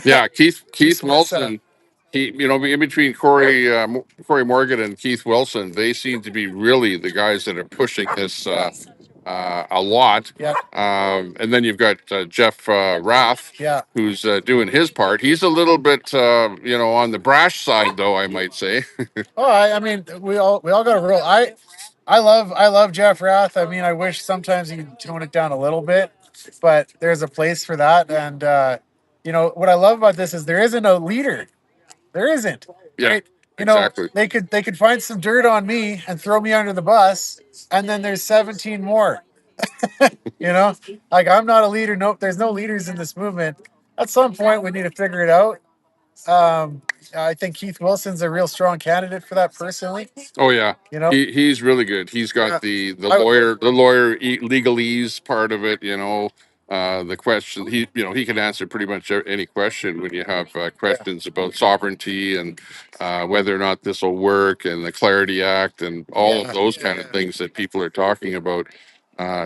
Yeah, Keith Wilson. He, in between Corey Morgan and Keith Wilson, they seem to be really the guys that are pushing this a lot. Yeah. And then you've got Jeff Rath, Yeah. who's doing his part. He's a little bit, on the brash side, though, I might say. Oh, I mean, we all got a roll. I love Jeff Rath. I mean, I wish sometimes he'd tone it down a little bit, but there's a place for that. And what I love about this is there isn't a leader. There isn't. Yeah, right? exactly. They could find some dirt on me and throw me under the bus, and then there's 17 more. Like I'm not a leader. Nope, there's no leaders in this movement. At some point, we need to figure it out. I think Keith Wilson's a real strong candidate for that personally. Oh yeah, he's really good. He's got the lawyer legalese part of it. The question he can answer pretty much any question when you have questions about sovereignty and whether or not this will work and the Clarity Act and all of those kind of things that people are talking about.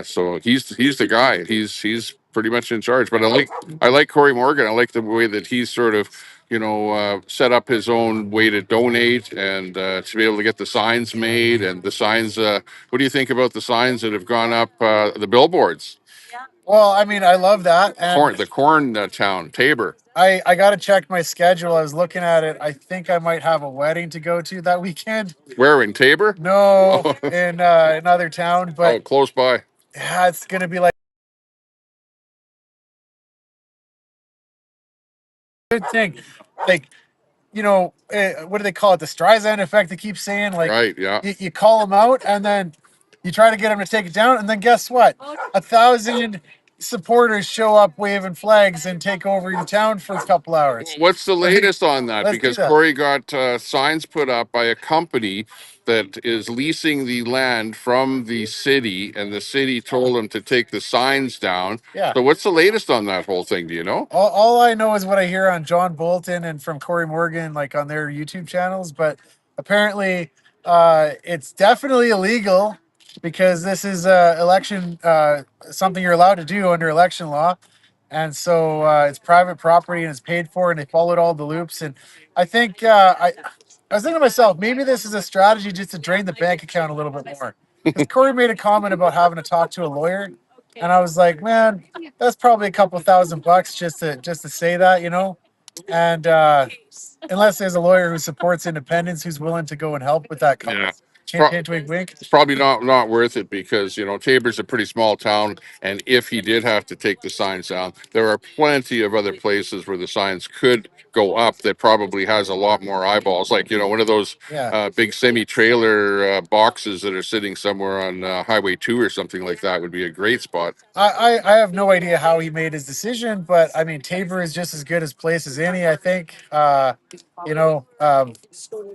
So he's the guy. He's pretty much in charge. But I like Corey Morgan. I like the way that he's sort of set up his own way to donate and to be able to get the signs made and the signs. What do you think about the signs that have gone up the billboards? Well, I mean, I love that. And the corn town, Tabor. I got to check my schedule. I was looking at it. I think I might have a wedding to go to that weekend. Where, in Tabor? No, in another town. But close by. Yeah, it's gonna be like good thing. Like what do they call it? The Streisand effect. They keep saying like, right, yeah. You call them out and then you try to get them to take it down, and then guess what? 1,000 supporters show up waving flags and take over your town for a couple hours. What's the latest on that? Let's Because do that. Corey got signs put up by a company that is leasing the land from the city, and the city told them to take the signs down. Yeah. So what's the latest on that whole thing? Do you know? All I know is what I hear on John Bolton and from Corey Morgan, like on their YouTube channels. But apparently, it's definitely illegal because this is election something you're allowed to do under election law, and so it's private property and it's paid for, and they followed all the loops. And I think I was thinking to myself, maybe this is a strategy just to drain the bank account a little bit more. Because Corey made a comment about having to talk to a lawyer, and I was like, man, that's probably a couple $1,000 just to say that, you know. And unless there's a lawyer who supports independence who's willing to go and help with that Yeah. cause, hint, hint, wink, wink. It's probably not worth it because Tabor's a pretty small town, and if he did have to take the signs down, there are plenty of other places where the signs could go up that probably has a lot more eyeballs. Like one of those Yeah. big semi-trailer boxes that are sitting somewhere on Highway 2 or something like that would be a great spot. I have no idea how he made his decision, but I mean Tabor is just as good as place as any. I think you know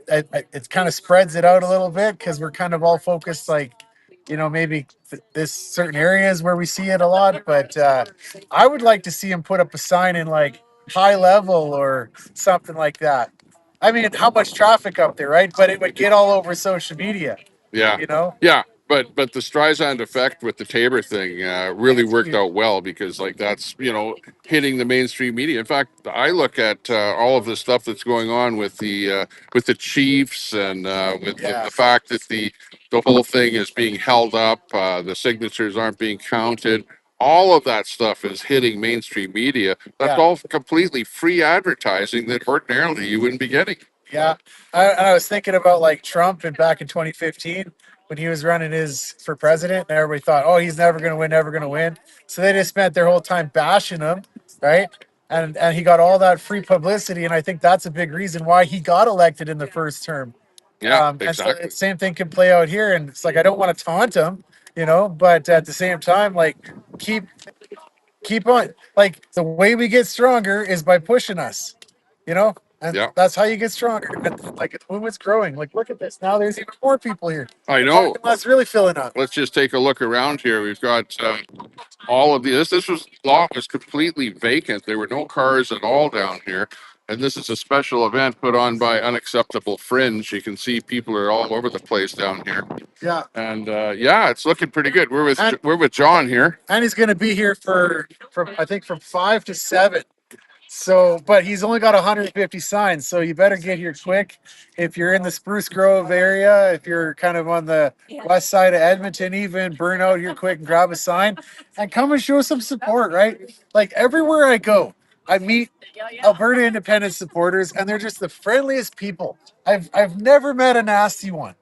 it kind of spreads it out a little bit because we're kind of all focused like maybe this certain areas where we see it a lot. But I would like to see him put up a sign in like high level or something like that. I mean, how much traffic up there, right? But it would get all over social media. Yeah. Yeah. But the Streisand effect with the Tabor thing really worked out well because like that's hitting the mainstream media. In fact, I look at all of the stuff that's going on with the Chiefs and with the fact that the whole thing is being held up, the signatures aren't being counted. All of that stuff is hitting mainstream media. That's all completely free advertising that ordinarily you wouldn't be getting. Yeah, and I was thinking about like Trump and back in 2015 when he was running his for president, and everybody thought, oh, he's never going to win, never going to win. So they just spent their whole time bashing him, right? And he got all that free publicity, and I think that's a big reason why he got elected in the first term. Yeah, And so exactly. the same thing can play out here, and it's like I don't want to taunt him, but at the same time, like keep keep on. Like the way we get stronger is by pushing us, and Yeah. that's how you get stronger. And, like the movement's growing. Like look at this. Now there's even more people here. I The know. parking lot's really filling up. Let's just take a look around here. We've got all of these. This lot was completely vacant. There were no cars at all down here. And this is a special event put on by Unacceptable Fringe. You can see people are all over the place down here. Yeah. And yeah, it's looking pretty good. We're And- with John here. And he's going to be here from I think from 5 to 7. So, but he's only got 150 signs, so you better get here quick. If you're in the Spruce Grove area, if you're kind of on the west side of Edmonton, even burn out here quick and grab a sign and come and show some support, right? Like everywhere I go, I meet Alberta Independence supporters, and they're just the friendliest people. I've never met a nasty one.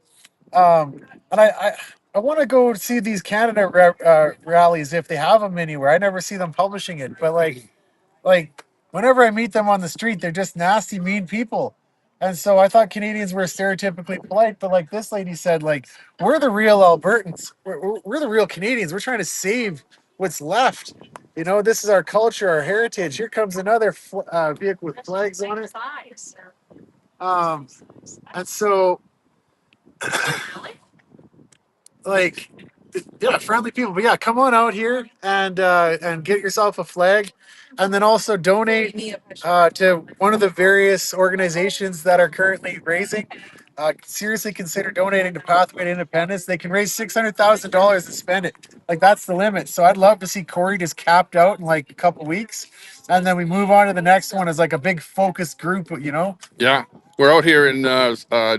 And I want to go see these Canada rallies if they have them anywhere. I never see them publishing it, but like whenever I meet them on the street, they're just nasty, mean people. And so I thought Canadians were stereotypically polite, but like this lady said, like we're the real Albertans. We're the real Canadians. We're trying to save what's left. This is our culture, our heritage. Here comes another vehicle with flags on it. And so like yeah, friendly people. But yeah, come on out here and get yourself a flag, and then also donate to one of the various organizations that are currently raising. Seriously consider donating to Pathway to Independence. They can raise $600,000 to spend it. Like that's the limit. So I'd love to see Corey just capped out in like a couple weeks, and then we move on to the next one as like a big focused group. Yeah. We're out here in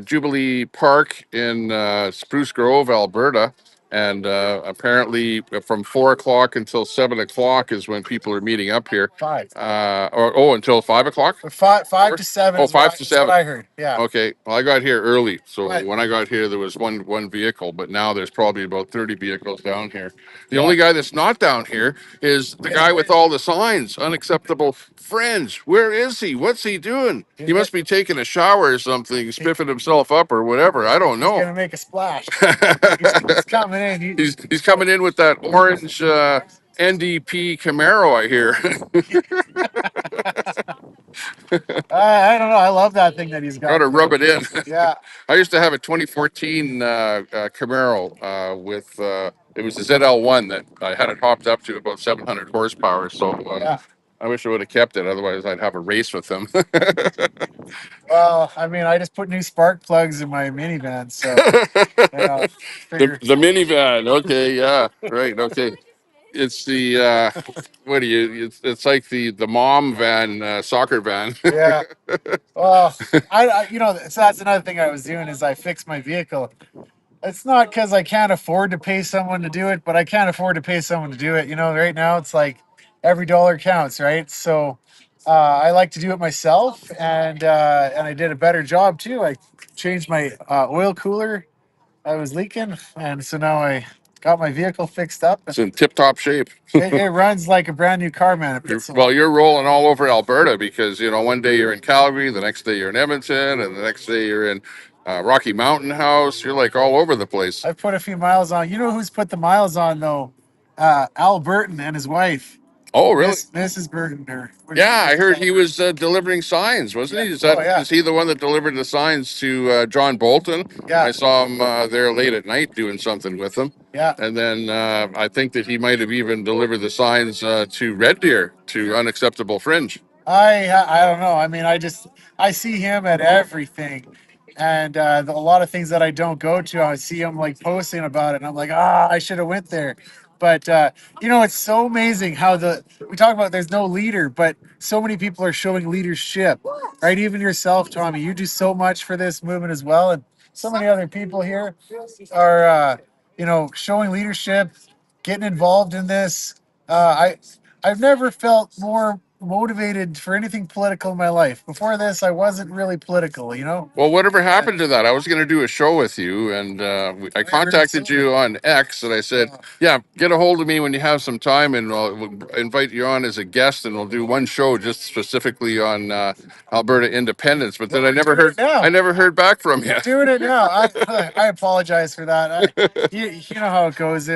Jubilee Park in Spruce Grove, Alberta. And apparently from 4 o'clock until 7 o'clock is when people are meeting up here. 5. Until 5 o'clock? 5 to 7. Oh, is what 5 I- to is what 7. I heard. Yeah. Okay. Well, I got here early. So Right. when I got here, there was one vehicle, but now there's probably about 30 vehicles down here. The only guy that's not down here is the guy with all the signs. Unacceptable Fringe. Where is he? What's he doing? He must be taking a shower or something, spiffing himself up or whatever. I don't He's know. gonna make a splash. He's coming in. He's coming in with that orange NDP Camaro, I hear. I don't know. I love that thing that he's Got got. to rub it in. Yeah. I used to have a 2014 Camaro with it was a ZL1 that I had it hopped up to about 700 horsepower. So Yeah. I wish I would have kept it. Otherwise, I'd have a race with them. Well, I mean, I just put new spark plugs in my minivan, so The minivan. Okay, yeah, right. Okay, it's the what do you? It's like the mom van, soccer van. yeah. Well, so that's another thing I was doing is I fixed my vehicle. It's not because I can't afford to pay someone to do it, but I can't afford to pay someone to do it. Right now it's like every dollar counts, right? So I like to do it myself, and I did a better job too. I changed my oil cooler. I was leaking, and so now I got my vehicle fixed up. It's in tip-top shape. It runs like a brand new car, man. Well, you're rolling all over Alberta because one day you're in Calgary, the next day you're in Edmonton, and the next day you're in Rocky Mountain House. You're like all over the place. I've put a few miles on. You know who's put the miles on though? Al Burton and his wife, Oh, really? Mrs. Burton. Yeah, I heard he was delivering signs, wasn't he? Oh yeah, Is he the one that delivered the signs to John Bolton? yeah, I saw him there late at night doing something with them. yeah. And then I think that he might have even delivered the signs to Red Deer to Unacceptable Fringe. I don't know. I mean, I see him at everything, and a lot of things that I don't go to, I see him like posting about it, and I'm like, I should have went there. But it's so amazing how we talk about there's no leader, but so many people are showing leadership, right? Even yourself, Tommy, you do so much for this movement as well, and so many other people here are showing leadership, getting involved in this. I've never felt more motivated for anything political in my life. Before this, I wasn't really political. Well, whatever happened to that? I was going to do a show with you, and I contacted you on X, and I said, "Yeah, get a hold of me when you have some time, and we'll invite you on as a guest, and we'll do one show just specifically on Alberta independence." But then I never heard back from you. Doing it now. I apologize for that. You know how it goes.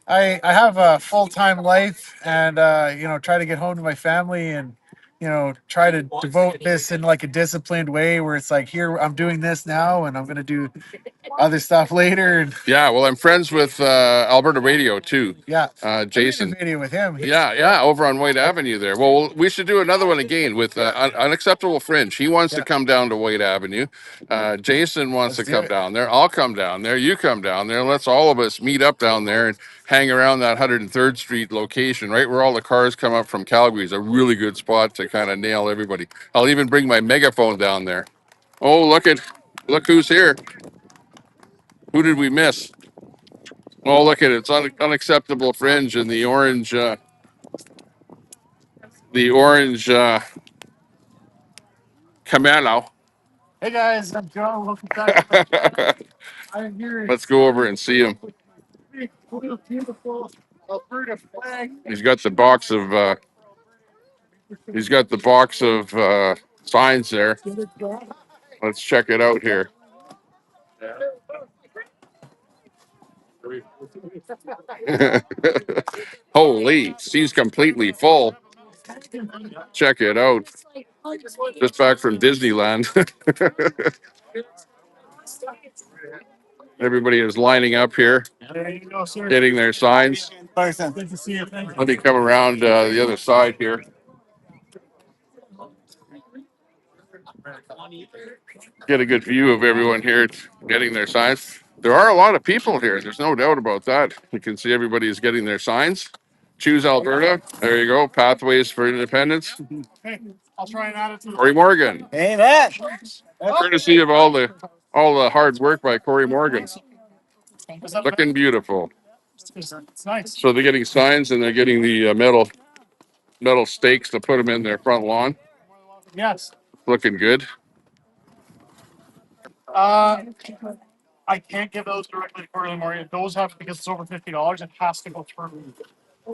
I have a full time life, and try to get home to my family, and try to devote this in like a disciplined way where it's like, here I'm doing this now, and I'm gonna do other stuff later. And Yeah, well, I'm friends with Alberta Radio too. yeah, Jason. I did a video with him. Yeah, over on White Avenue there. Well, we should do another one again with Unacceptable Fringe. He wants to come down to White Avenue. Jason wants to come down there. I'll come down there. You come down there. Let's all of us meet up down there and hang around that 103rd Street location, right where all the cars come up from Calgary. Is a really good spot to kind of nail everybody. I'll even bring my megaphone down there. Oh, look who's here. Who did we miss? Oh, look at it. It's Unacceptable Fringe and the orange Camelo. Hey guys, I'm Joe. Welcome back to my channel. I'm here. Let's go over and see him. Beautiful Alberta flag. He's got the box of signs there. Let's check it out here. Holy, he's completely full. Check it out. Just back from Disneyland. Everybody is lining up here, getting their signs. Let me come around the other side here. Get a good view of everyone here getting their signs. There are a lot of people here. There's no doubt about that. You can see everybody is getting their signs. Choose Alberta. There you go. Pathways for Independence. Okay, I'll try and add it to the. Corey Morgan. Amen. Courtesy of all the hard work by Corey Morgan. Looking beautiful. It's nice. So they're getting signs and they're getting the metal stakes to put them in their front lawn. Yes. Looking good. I can't give those directly to Corey Morgan. Those have, because it's over $50, it has to go through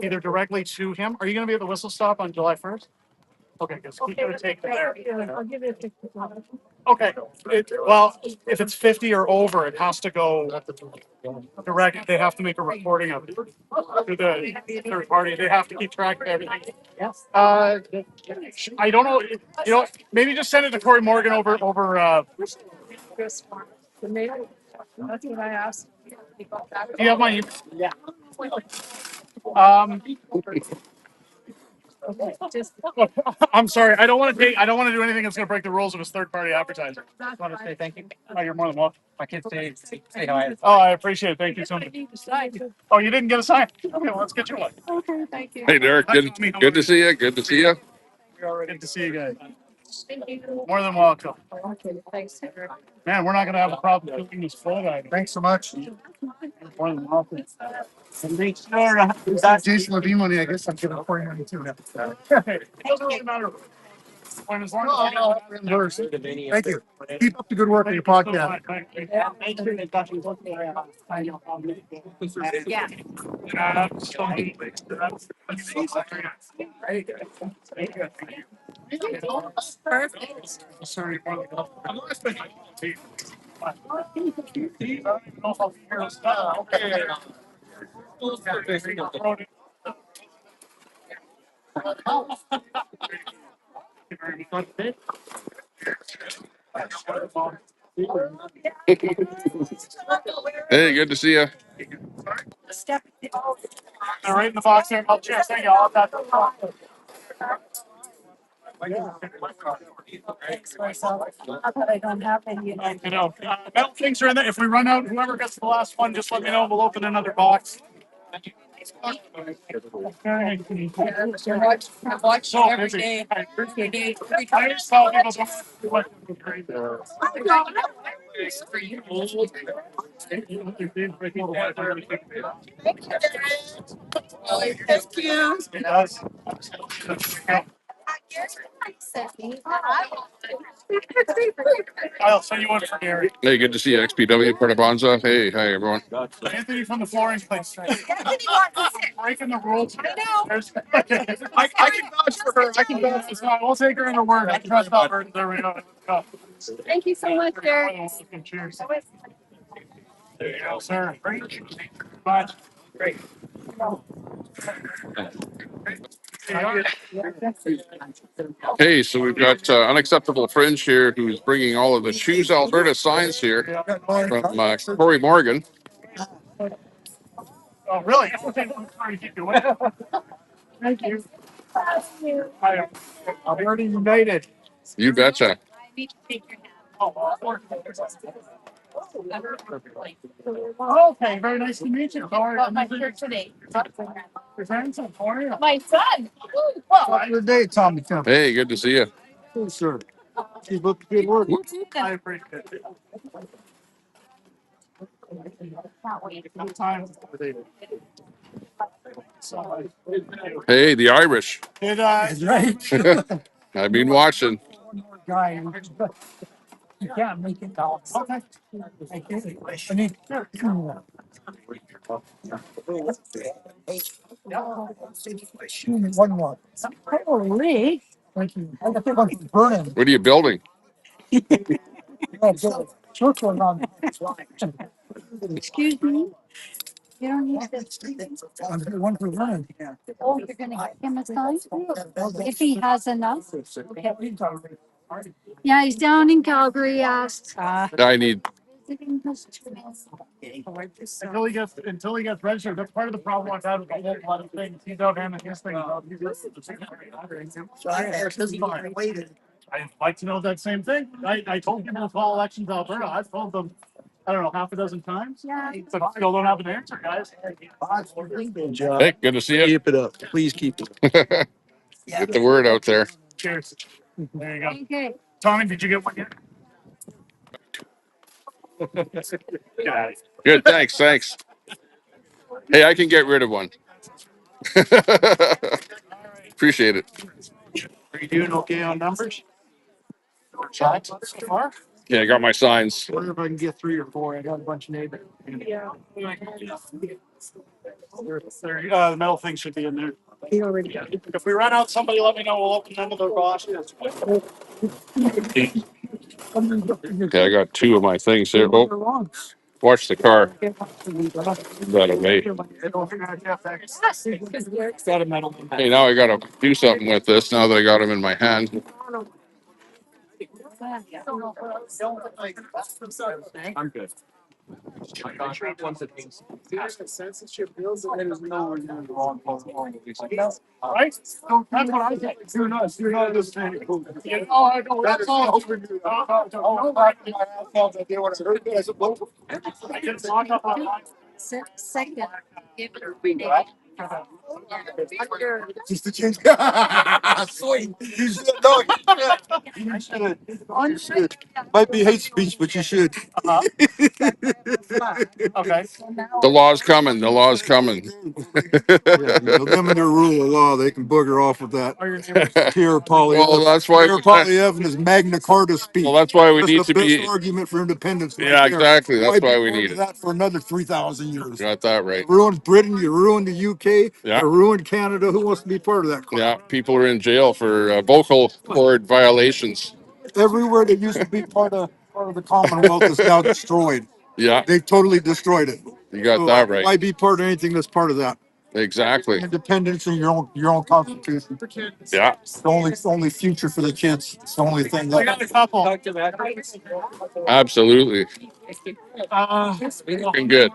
either directly to him. Are you going to be at the whistle stop on July 1st? Okay, because he's gonna take it there. I'll give it 50. Okay, well, if it's 50 or over, it has to go direct. They have to make a recording of it to the third party. They have to keep track of everything. Yes. I don't know. You know, maybe just send it to Corey Morgan over. This one. That's what I asked. Do you have my email? Yeah. Um, look, I'm sorry. I don't want to do anything that's going to break the rules of his third-party advertising. I just want to say thank you. Oh, you're more than welcome. My kids say hi. Oh, I appreciate it. Thank you so much. Oh, you didn't get a sign? Okay, well, let's get you one. Okay, thank you. Hey, Derek. Good to see you. Good to see you. Good to see you guys. More than welcome. Okay, thanks. Man, we're not going to have a problem cooking this flood item. Thanks so much. More than welcome. And make sure Jason Levine money. I guess I'm giving 40 money too. It doesn't really matter. When as long as you reimburse. Thank you. Keep up the good work on your podcast. Yeah. Perfect. Sorry. Hey, good to see you. They're right in the box there. I'll check. Thank you. I'll have that. I don't have any. You know, metal things are in there. If we run out, whoever gets the last one, just let me know. We'll open another box. I watch you every day. I appreciate it. I just tell people Thank you. It does. I'll send you one for Gary. Hey, good to see you. XPW Partabanza. Hey, hi, everyone. Anthony from the flooring place. Breaking the rules. I know. I can vouch for her. I can vouch for her. We'll take her in her word. I trust her. There we go. Thank you so much, Derek. Cheers. There you go, sir. Great. Much. Great. Hey, so we've got Unacceptable Fringe here who's bringing all of the Choose Alberta signs here from Corey Morgan. Oh, really? Sorry, keep you waiting. Thank you. I am Alberta United. You betcha. Okay, very nice to meet you. How are you? My shirt today. Your grandson, how are you? My son. Well, good day, Tommy Temple. Hey, good to see you. Yes, sir. Keep up the good work. I appreciate it. Sometimes. Hey, the Irish. That's right. I've been watching. Guy, you can't make it down. Okay. I need. One more. Holy. Thank you. I think I'm burning. What are you building? Circle around. Excuse me. You don't need this. One for running. Oh, you're gonna get him a sign? If he has enough. Okay. Yeah, he's down in Calgary, asked. I need. Until he gets registered, that's part of the problem I've had with a whole lot of things. He's out handling his thing. I'd like to know that same thing. I told people to call Elections Alberta. I've told them, I don't know, half a dozen times. Yeah. But still don't have an answer, guys. Hey, good to see you. Keep it up. Please keep it up. Get the word out there. Cheers. There you go. Okay. Tommy, did you get one yet? Get out of here. Good, thanks, thanks. Hey, I can get rid of one. Appreciate it. Are you doing okay on numbers? Signs so far? Yeah, I got my signs. I wonder if I can get 3 or 4. I got a bunch of neighbors. Yeah. The metal thing should be in there. If we run out, somebody let me know. We'll open another box. Okay, I got two of my things here. Oh, watch the car. That away. Hey, now I gotta do something with this now that I got them in my hand. I'm good. Right? That's what I think. You're not understanding. Oh, I know. That's all. I can lock up on my Second. Just to change. Sweet. You should know. You should. You should. Might be hate speech, but you should. okay. The law's coming. The law's coming. Yeah, them and their rule of law, they can booger off with that. Pierre Well, that's why. Pierre Polyev is Magna Carta speak. Well, that's why we That's need the to best be. argument for independence. Right Yeah, there. exactly. That's Might be why we part need of it. that for another 3,000 years. Got that right. You ruined Britain. You ruined the UK. Yeah. You ruined Canada. Who wants to be part of that crap? Yeah, people are in jail for vocal cord violations. Everywhere that used to be part of the Commonwealth is now destroyed. Yeah, They totally destroyed it. you got So that right. why be part of anything that's part of that? Exactly. Independence and your own constitution. Yeah, It's the only future for the kids. It's the only thing I got that a couple. absolutely. Looking good.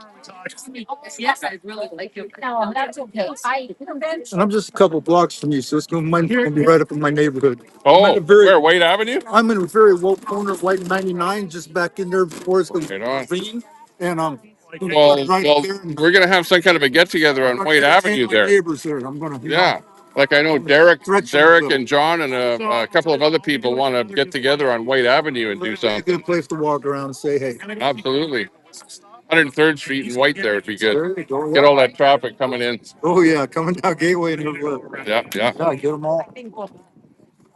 Yes, I really like it. No, that's okay. and I'm just a couple blocks from you, so it's gonna be right up in my neighborhood. Oh, where? White Avenue? I'm in a very low corner of White 99, just back in there before it's Right on. ravine. And Well, right well, there and we're gonna have some kind of a get together on White Avenue my there. neighbors there. I'm gonna Yeah, like I know Derek, threaten them a little. and John, and a couple of other people want to get together on White Avenue and do It'd be a something. good place to walk around and say, hey. Absolutely. 103rd Street and White there would be good. There you go. Get all that traffic coming in. Oh yeah, coming down Gateway and everywhere. Yeah, yeah, Yeah, get them all.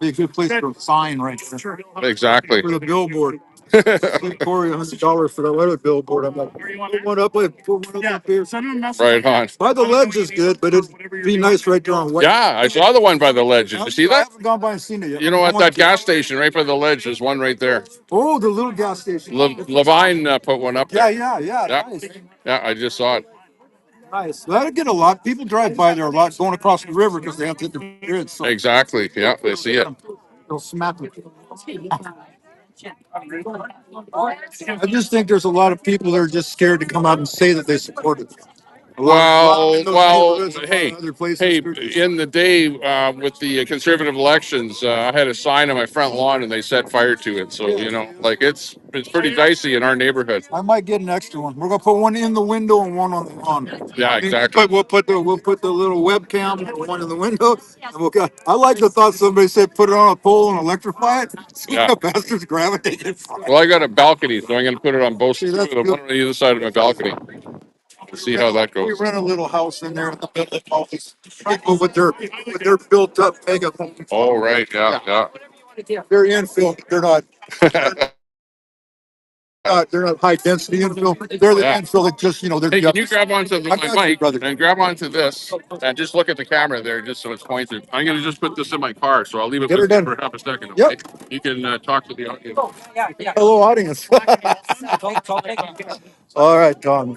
Be a good place for a sign right there. exactly. For the billboard. Corey, $100 for that other billboard. I'm like, put one up here. Right on. By the ledge is good, but it'd be nice right there on White. Yeah, I saw the one by the ledge. Did you see I that? haven't gone by and seen it yet. You know, at that gas station right by the ledge, there's one right there. Oh, the little gas station. Levine put one up there. Yeah. Yeah, Nice. yeah, I just saw it. Nice. That'd get a lot. People drive by there a lot going across the river because they have to hit the bridge. So Exactly. Yeah, they see it. they'll smack them. I just think there's a lot of people that are just scared to come out and say that they support it. A lot in those neighborhoods, a lot Hey, of other places. hey, They're just- in the day with the conservative elections, I had a sign on my front lawn and they set fire to it. So, you know, like it's pretty dicey in our neighborhood. I might get an extra one. We're gonna put one in the window and one on the lawn. Yeah, exactly. But we'll put the little webcam, one in the window, and we'll go. I like the thought somebody said put it on a pole and electrify it. See Yeah. how bastards gravitate it. Well, I got a balcony, so I'm going to put it on both, See, two that's of them, good. one on either side of my balcony. We'll see how that We goes. rent a little house in there in the middle of all these people with their built up mega homes. Oh, right. Yeah, yeah. They're infill. They're not high density infill. They're the Yeah. infill that just they're. Hey, can you grab onto I my got you, mic brother. and grab onto this and just look at the camera there just so it's pointed? I'm going to just put this in my car, so I'll leave it Get her with you done. for half a second, okay? Yep. You can talk to the audience. Hello, audience. All right, Tom.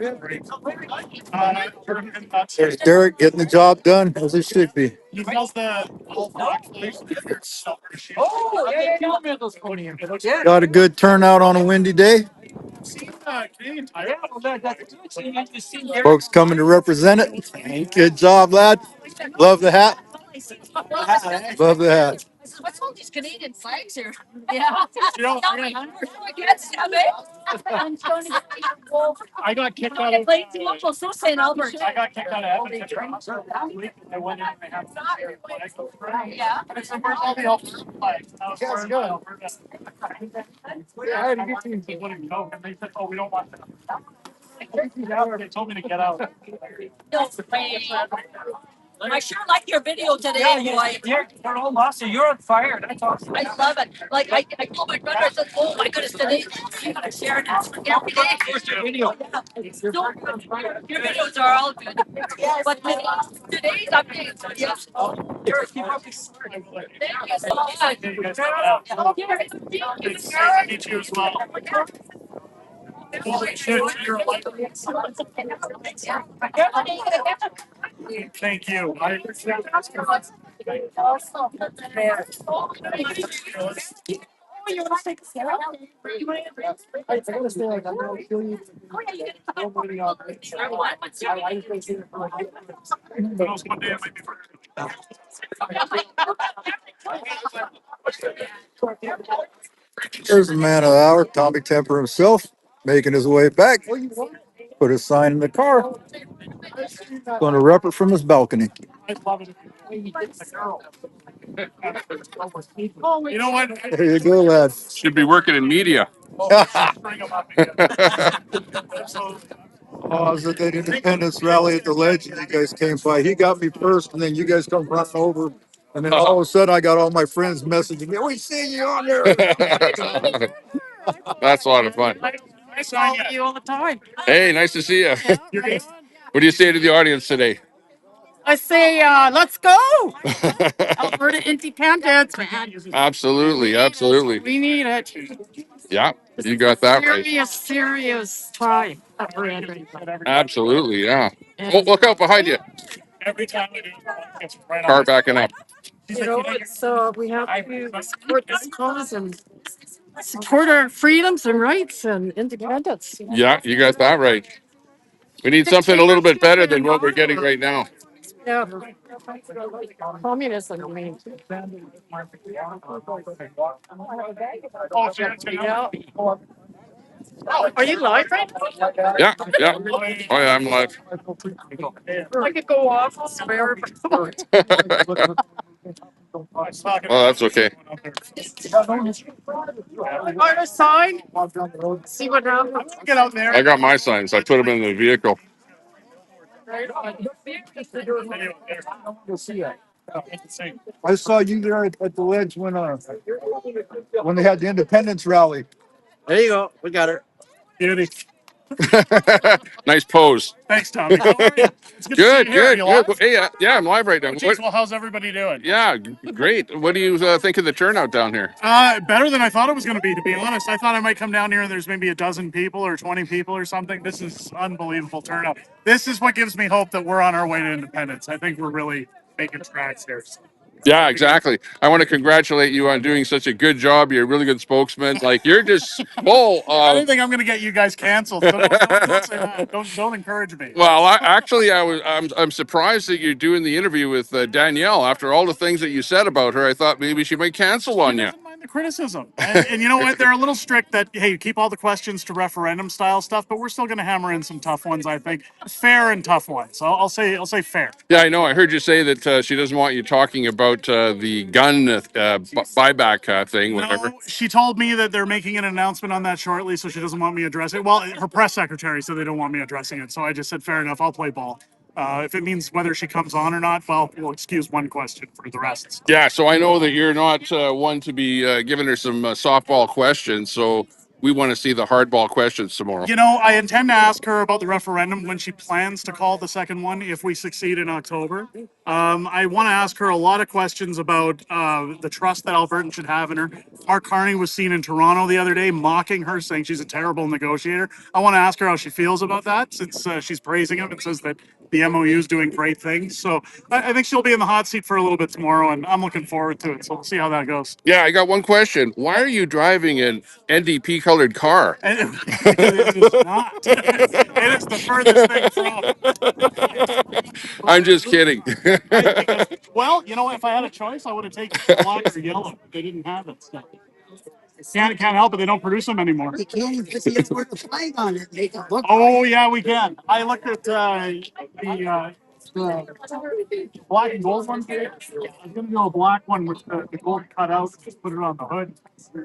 There's Derek getting the job done as it should be. He does the whole box thing. Got a good turnout on a windy day. Canadian Tire. Folks coming to represent it. Good job, lad. Love the hat. Love the hat. What's all these Canadian flags here? Yeah. I got kicked out of. I got kicked out of Edmonton. I went in and I had to flag. Yeah. And I said, "Where's all the Alberta flags?" And I was wearing my Alberta. I wouldn't go, and they said, "Oh, we don't want that." They told me to get out. I sure like your video today, boy. You're all awesome. You're on fire. That's awesome. I love it. Like I told my brother, I said, "Oh my goodness, today you gotta share it every day." Here's your video. So good. Your videos are all good. But today's update. Yes. You're probably smart. Thank you so much. Thank you as well. Thank you. You want to take a selfie? There's the man of the hour, Tommy Temper himself, making his way back. Put a sign in the car. Going to rep it from his balcony. You know what? There you go, lad. Should be working in media. I was at that Independence rally at the Ledge, and you guys came by. He got me first, and then you guys come running over. And then all of a sudden, I got all my friends messaging me, "We see you on there." That's a lot of fun. I follow you all the time. Hey, nice to see you. What do you say to the audience today? I say, let's go. Alberta independence, man. Absolutely, absolutely. We need it. Yeah, you got that right. Serious time. Absolutely, yeah. Oh, look out behind you. Every time I do it, it gets right Car on. backing up. You know, it's we have to support this cause and support our freedoms and rights and independence. Yeah, you got that right. We need something a little bit better than what we're getting right now. Yeah. Communism, I mean. Yeah. Are you live right now? Yeah, yeah. Oh yeah, I'm live. I could go off wherever. Oh, that's okay. On a sign. See what happens. Get out there. I got my signs. I put them in the vehicle. I saw you there at the Ledge when they had the Independence rally. There you go. We got her. Beauty. Nice pose. Thanks, Tommy. How are you? It's good to see Good, you here. good, You good. live? Hey, yeah, I'm live right now. Jeez, well, how's everybody doing? Yeah, great. What do you think of the turnout down here? Better than I thought it was going to be honest. I thought I might come down here and there's maybe a dozen people or 20 people or something. This is unbelievable turnout. This is what gives me hope that we're on our way to independence. I think we're really making tracks here. So. Yeah, exactly. I want to congratulate you on doing such a good job. You're a really good spokesman. Like you're just full I of. don't think I'm going to get you guys canceled. So don't say that. Don't encourage me. Well, I'm surprised that you're doing the interview with Danielle. After all the things that you said about her, I thought maybe she might cancel on you. Doesn't mind the criticism, and you know what? They're a little strict that hey, keep all the questions to referendum style stuff, but we're still going to hammer in some tough ones. I think fair and tough ones. I'll say fair. Yeah, I know. I heard you say that she doesn't want you talking about the gun buyback thing, whatever. No, she told me that they're making an announcement on that shortly, so she doesn't want me addressing it. Well, her press secretary said they don't want me addressing it, so I just said fair enough. I'll play ball. If it means whether she comes on or not, well, we'll excuse one question for the rest. So. Yeah, so I know that you're not one to be giving her some softball questions, so we want to see the hardball questions tomorrow. You know, I intend to ask her about the referendum when she plans to call the second one if we succeed in October. I want to ask her a lot of questions about the trust that Albertans should have in her. Mark Carney was seen in Toronto the other day mocking her, saying she's a terrible negotiator. I want to ask her how she feels about that since she's praising him and says that the MOU is doing great things. So I think she'll be in the hot seat for a little bit tomorrow, and I'm looking forward to it. So we'll see how that goes. Yeah, I got one question. Why are you driving an NDP colored car? And it is not. It is the furthest thing from. I'm just kidding. Well, you know, if I had a choice, I would have taken black or yellow. They didn't have it. So. Can't help it. They don't produce them anymore. You can't because you put a flag on it. Make it look. Oh yeah, we can. I looked at the Black and gold one. I was gonna do a black one with the gold cut out, just put it on the hood,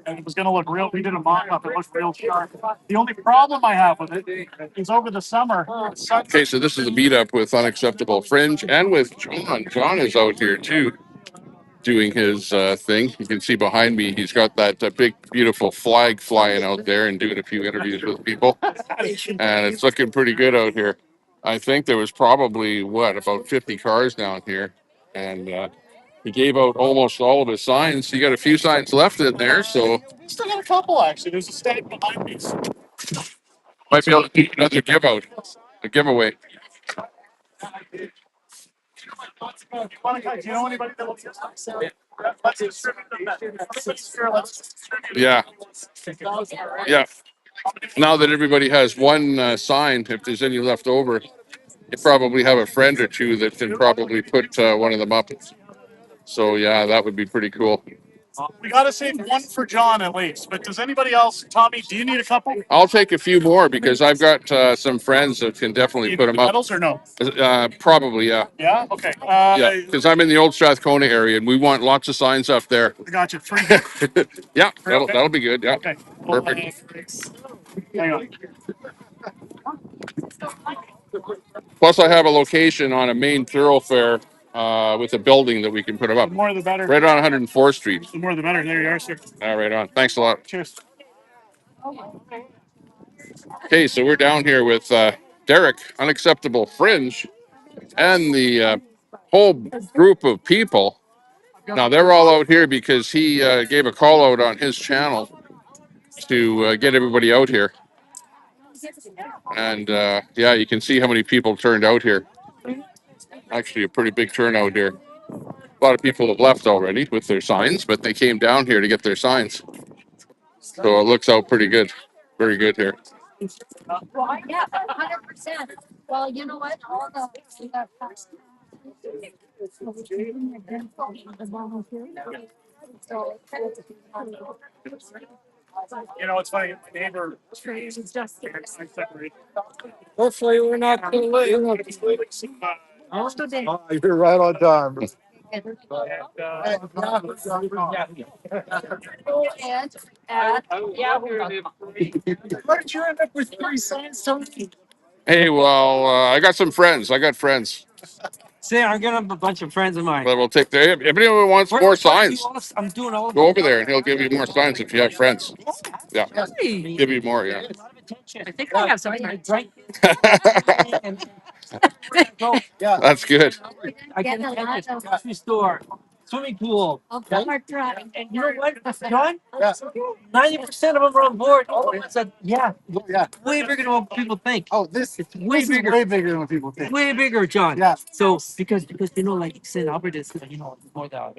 and it was gonna look real. We did a mock-up. It looked real sharp. The only problem I have with it is over the summer. Okay, so this is a meetup with Unacceptable Fringe and with John. John is out here too, doing his thing. You can see behind me, he's got that big, beautiful flag flying out there and doing a few interviews with people. And it's looking pretty good out here. I think there was probably, about 50 cars down here. And he gave out almost all of his signs. He got a few signs left in there, so Still got a couple actually. There's a stand behind me. might be able to do another a giveaway. Do you know anybody that looks let's distribute them. Yeah, yeah. Now that everybody has one sign, if there's any left over, you probably have a friend or two that can probably put one of them up. So yeah, that would be pretty cool. We got to save one for John at least. But does anybody else, Tommy? Do you need a couple? I'll take a few more because I've got some friends that can definitely put them up. Medals or no? Probably, yeah. Yeah. Okay. Yeah, because I'm in the old Strathcona area and we want lots of signs up there. I got you. Free. Yeah, that'll be good. Yeah. Okay. Perfect. Hang on. Plus, I have a location on a main thoroughfare with a building that we can put them up. The more the better. Right on 104th Street. The more the better. There you are, sir. Right on. Thanks a lot. Cheers. Okay, so we're down here with Derek, Unacceptable Fringe, and the whole group of people. Now, they're all out here because he gave a call out on his channel to get everybody out here. And yeah, you can see how many people turned out here. Actually, a pretty big turnout here. A lot of people have left already with their signs, but they came down here to get their signs. So it looks out pretty good. Very good here. Well, yeah, 100%. Well, you know what? All the You know, it's funny. My neighbor. Hopefully, we're not too late. You're right on time. Why did you end up with 3 signs, Tony? Hey, well, I got some friends. I got friends. See, I'm gonna have a bunch of friends of mine. But we'll take if anyone wants more signs, I'm doing all. go over there and he'll give you more signs if you have friends. Yeah, Hey. give you more. Yeah. I think I have something. That's good. I get attention. Grocery store, swimming pool. And you know what, John? 90% of them are on board. All of them said, yeah, way bigger than what people think. Oh, this It's way is bigger. way bigger than what people think. Way bigger, John. Yeah. So because you know, like St. Albert is, more than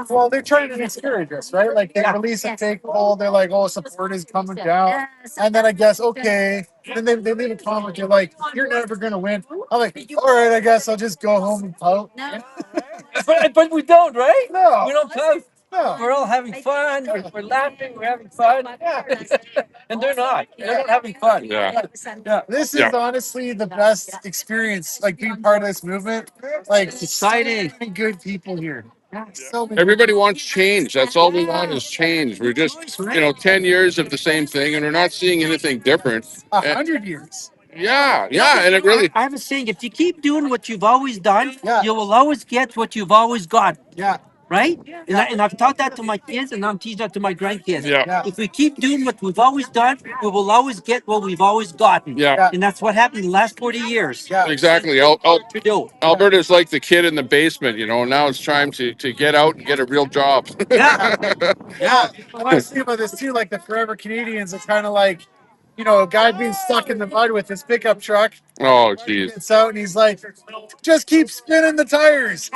Well, they're trying to discourage us, right? Like they release a fake poll, they're like, "Oh, support is coming down," and then I guess okay, then they leave a comment. They're like, "You're never gonna win." I'm like, "All right, I guess I'll just go home and pout." but we don't, right? No. We don't post. No. We're all having fun. We're laughing. We're having fun. And they're not. They're not having fun. Yeah. Yeah, this is honestly the best experience, like being part of this movement. Like, It's exciting. So many good people here. So many Everybody wants change. That's all we want is change. We're just, 10 years of the same thing, and we're not seeing anything different. 100 years. Yeah, and it really. I have a saying: if you keep doing what you've always done, Yeah. you will always get what you've always got. Yeah. Right? And I've taught that to my kids, and I'm teaching that to my grandkids. Yeah. If we keep doing what we've always done, we will always get what we've always gotten. Yeah. And that's what happened in the last 40 years. Yeah. Exactly. Alberta's like the kid in the basement, Now it's time to get out and get a real job. Yeah. Yeah. And I was thinking about this too, like the Forever Canadians. It's kind of like, a guy being stuck in the mud with his pickup truck. Oh, geez. Gets out and he's like, just keep spinning the tires.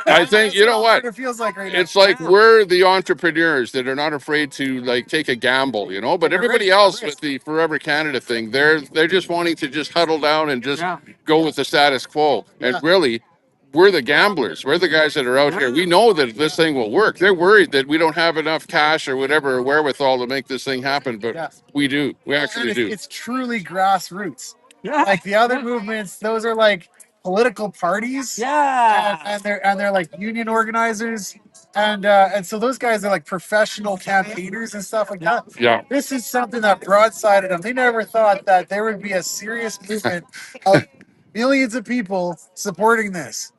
I think, you know what? It feels like right now. It's like we're the entrepreneurs that are not afraid to take a gamble, But everybody else with the Forever Canada thing, they're just wanting to just huddle down and just go with the status quo. And really, we're the gamblers. We're the guys that are out here. We know that this thing will work. They're worried that we don't have enough cash or whatever or wherewithal to make this thing happen, but we do. We actually do. It's truly grassroots. Yeah. Like the other movements, those are like political parties. Yeah. And they're like union organizers. And so those guys are like professional campaigners and stuff like that. Yeah. This is something that broadsided them. They never thought that there would be a serious movement of millions of people supporting this.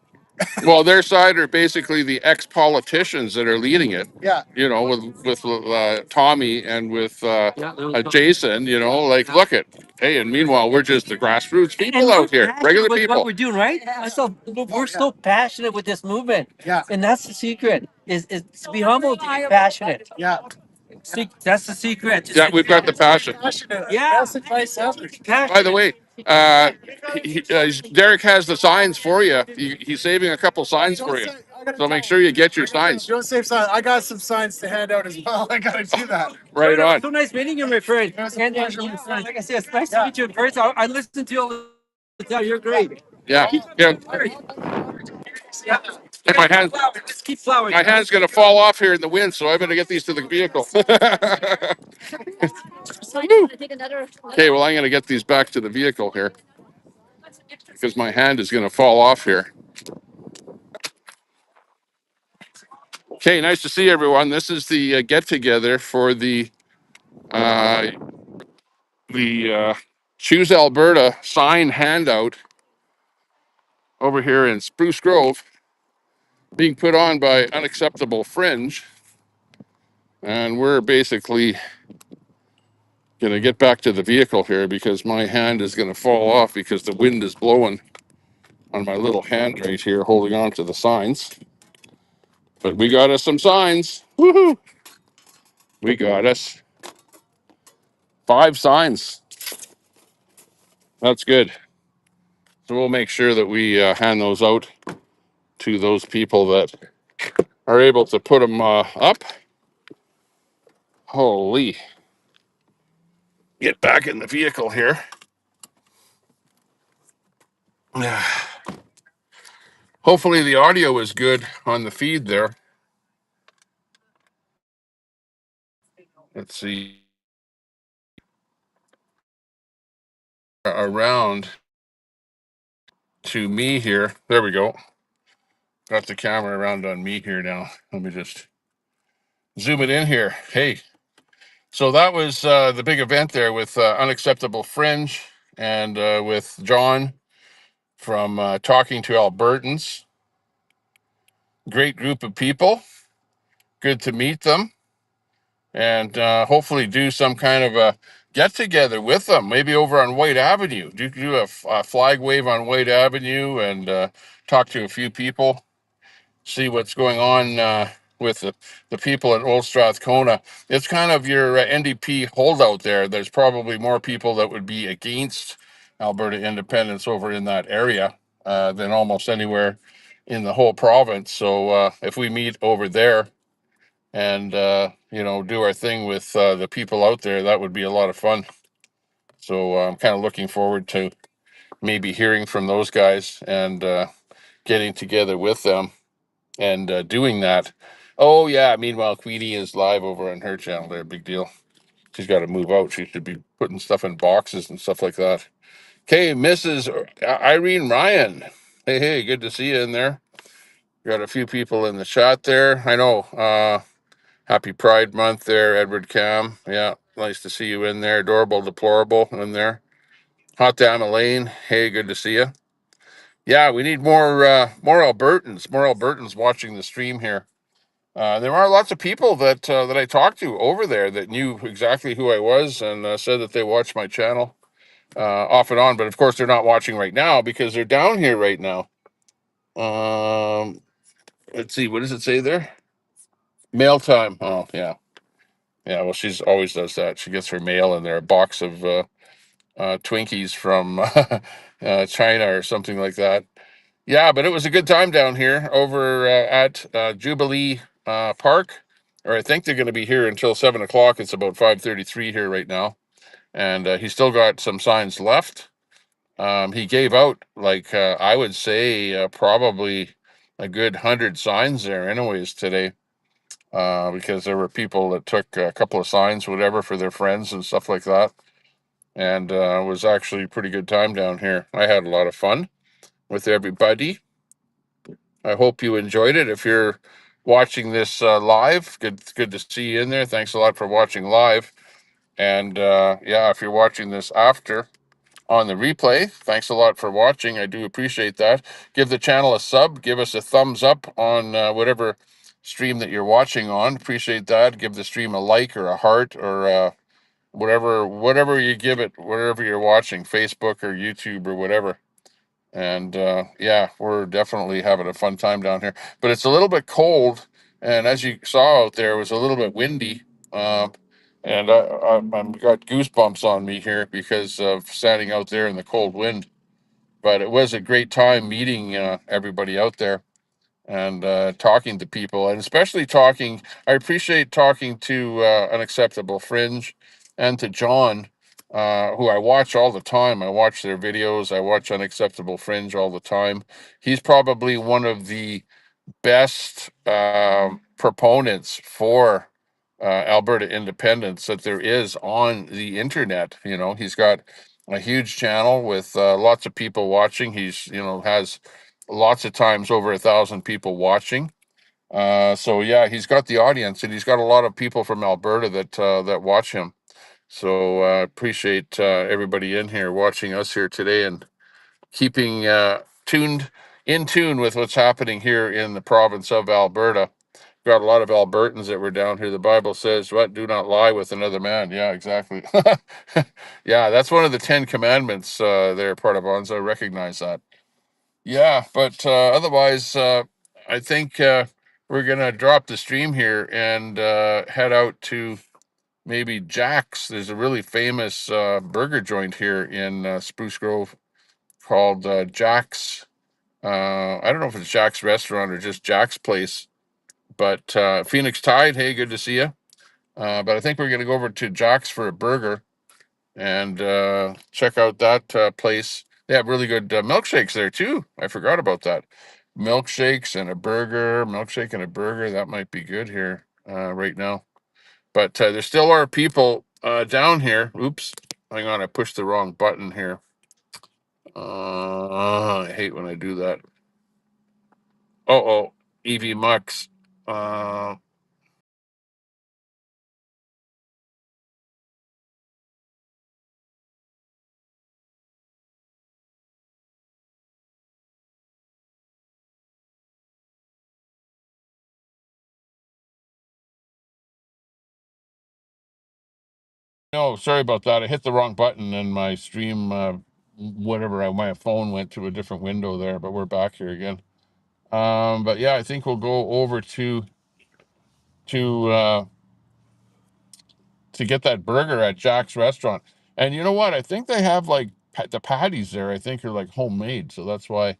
Well, their side are basically the ex-politicians that are leading it. Yeah. You know, with Tommy and with Yeah, there was Jason. You know, like look at hey, and meanwhile we're just the grassroots people we're out here, passionate regular with people. what we're doing, right? We're so passionate with this movement. Yeah. And that's the secret. Is to be humble, to be passionate. Yeah. That's the secret. Yeah, we've got the passion. Passionate. Yeah. Best advice ever. By the way, Derek has the signs for you. He's saving a couple signs for you. So make sure you get your signs. Don't save signs. I got some signs to hand out as well. I gotta do that. Right on. So nice meeting you, my friend. It was a And pleasure, my friend. like I said, it's nice to meet you in person. I listened to you all the time. You're great. Yeah, yeah. Yeah. And my hand, Just keep plowing. my hand's gonna fall off here in the wind, so I better get these to the vehicle. Okay, well I'm gonna get these back to the vehicle here because my hand is gonna fall off here. Okay, nice to see everyone. This is the get together for uh, the Choose Alberta sign handout over here in Spruce Grove, being put on by Unacceptable Fringe, and we're basically gonna get back to the vehicle here because my hand is gonna fall off because the wind is blowing on my little hand right here, holding on to the signs. But we got us some signs. Woohoo! We got us 5 signs. That's good. So we'll make sure that we hand those out to those people that are able to put them up. Holy. Get back in the vehicle here. Hopefully the audio is good on the feed there. Let's see. Around to me here. There we go. Got the camera around on me here now. Let me just zoom it in here. Hey, so that was the big event there with Unacceptable Fringe and with John from Talking to Albertans. Great group of people. Good to meet them. And hopefully do some kind of a get together with them, maybe over on White Avenue. Do a flag wave on White Avenue and talk to a few people, see what's going on with the people in Old Strathcona. It's kind of your NDP holdout there. There's probably more people that would be against Alberta independence over in that area than almost anywhere in the whole province. So if we meet over there, and do our thing with the people out there, that would be a lot of fun. So I'm kind of looking forward to maybe hearing from those guys and getting together with them and doing that. Oh yeah, meanwhile Queenie is live over on her channel there. Big deal. She's got to move out. She should be putting stuff in boxes and stuff like that. Okay, Mrs. Irene Ryan, hey, good to see you in there. Got a few people in the chat there. I know Happy Pride Month there, Edward Cam. Yeah, nice to see you in there. Adorable, deplorable in there. Hot damn Elaine. Hey, good to see you. Yeah, we need more Albertans watching the stream here. There are lots of people that I talked to over there that knew exactly who I was and said that they watched my channel off and on. But of course, they're not watching right now because they're down here right now. Let's see, what does it say there? Mail time. Oh, yeah. Yeah, well, she's always does that. She gets her mail in there, a box of Twinkies from China or something like that. Yeah, but it was a good time down here over at Jubilee Park, or I think they're going to be here until 7 o'clock. It's about 5:33 here right now, and he's still got some signs left. He gave out like I would say probably a good 100 signs there, anyways, today. Because there were people that took a couple of signs, whatever, for their friends and stuff like that. and it was actually a pretty good time down here. I had a lot of fun with everybody. I hope you enjoyed it. If you're watching this live, good to see you in there. Thanks a lot for watching live. And yeah, if you're watching this after on the replay, thanks a lot for watching. I do appreciate that. Give the channel a sub. Give us a thumbs up on whatever stream that you're watching on. Appreciate that. Give the stream a like or a heart or whatever you give it, wherever you're watching, Facebook or YouTube or whatever. And yeah, we're definitely having a fun time down here, but it's a little bit cold, and as you saw out there, it was a little bit windy. um, and I'm got goosebumps on me here because of standing out there in the cold wind. But it was a great time meeting everybody out there, and talking to people, and especially talking. I appreciate talking to Unacceptable Fringe and to John, who I watch all the time. I watch their videos. I watch Unacceptable Fringe all the time. He's probably one of the best proponents for Alberta independence that there is on the internet. You know, he's got a huge channel with lots of people watching. He's, has lots of times over 1,000 people watching. So yeah, he's got the audience, and he's got a lot of people from Alberta that watch him. So appreciate everybody in here watching us here today, and keeping in tune with what's happening here in the province of Alberta. Got a lot of Albertans that were down here. The Bible says, "What? Do not lie with another man." Yeah, exactly. Yeah, that's one of the 10 Commandments. There, part of Bonzo. I recognize that. Yeah, but otherwise, I think we're gonna drop the stream here and head out to maybe Jack's. There's a really famous burger joint here in Spruce Grove called Jack's. I don't know if it's Jack's Restaurant or just Jack's Place, but Phoenix Tide, hey, good to see you. But I think we're going to go over to Jack's for a burger and check out that place. They have really good milkshakes there too. I forgot about that. Milkshakes and a burger, milkshake and a burger. That might be good here right now. But there still are people down here. Oops, hang on, I pushed the wrong button here. I hate when I do that. Oh, EV Mux. Uh, no, sorry about that. I hit the wrong button and my stream, whatever, my phone went to a different window there, but we're back here again. But yeah, I think we'll go over to uh, to get that burger at Jack's Restaurant. And you know what? I think they have like the patties there. I think are like homemade, so that's why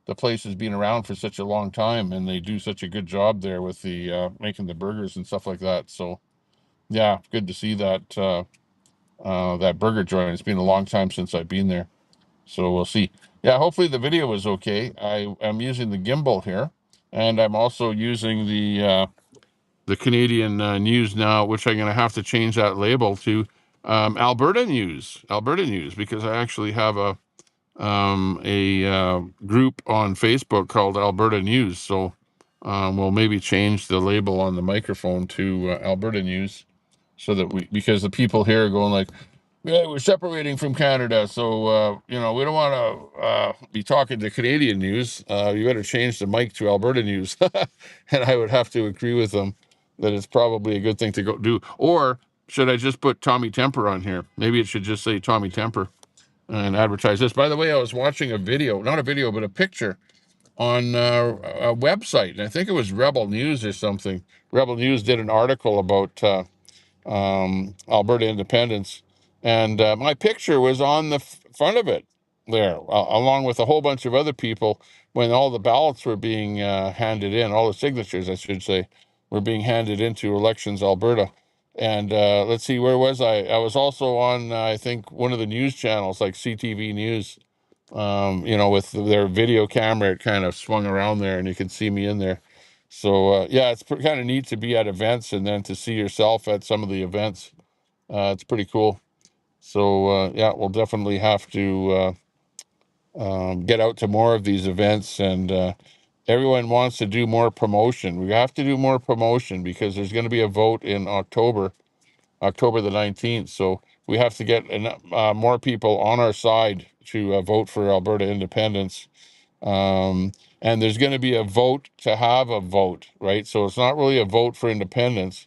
the place has been around for such a long time, and they do such a good job there with the making the burgers and stuff like that. So yeah, good to see that that burger joint. It's been a long time since I've been there, so we'll see. Yeah, hopefully the video was okay. I am using the gimbal here, and I'm also using the Canadian News Now, which I'm going to have to change that label to Alberta News. Alberta News, because I actually have a group on Facebook called Alberta News. So we'll maybe change the label on the microphone to Alberta News, so that because the people here are going like, yeah, we're separating from Canada, so we don't want to be talking to Canadian news. You better change the mic to Alberta News, and I would have to agree with them that it's probably a good thing to go do. Or should I just put Tommy Temper on here? Maybe it should just say Tommy Temper and advertise this. By the way, I was watching a video, not a video, but a picture on a website, and I think it was Rebel News or something. Rebel News did an article about Alberta independence, and my picture was on the front of it there, along with a whole bunch of other people when all the ballots were being handed in, all the signatures, I should say, were being handed into Elections Alberta. And let's see, where was I? I was also on, I think, one of the news channels like CTV News, with their video camera. It kind of swung around there, and you can see me in there. So yeah, it's kind of neat to be at events and then to see yourself at some of the events. It's pretty cool. So yeah, we'll definitely have to get out to more of these events, and everyone wants to do more promotion. We have to do more promotion because there's going to be a vote in October the 19th. So we have to get more people on our side to vote for Alberta independence. And there's going to be a vote to have a vote, right? So it's not really a vote for independence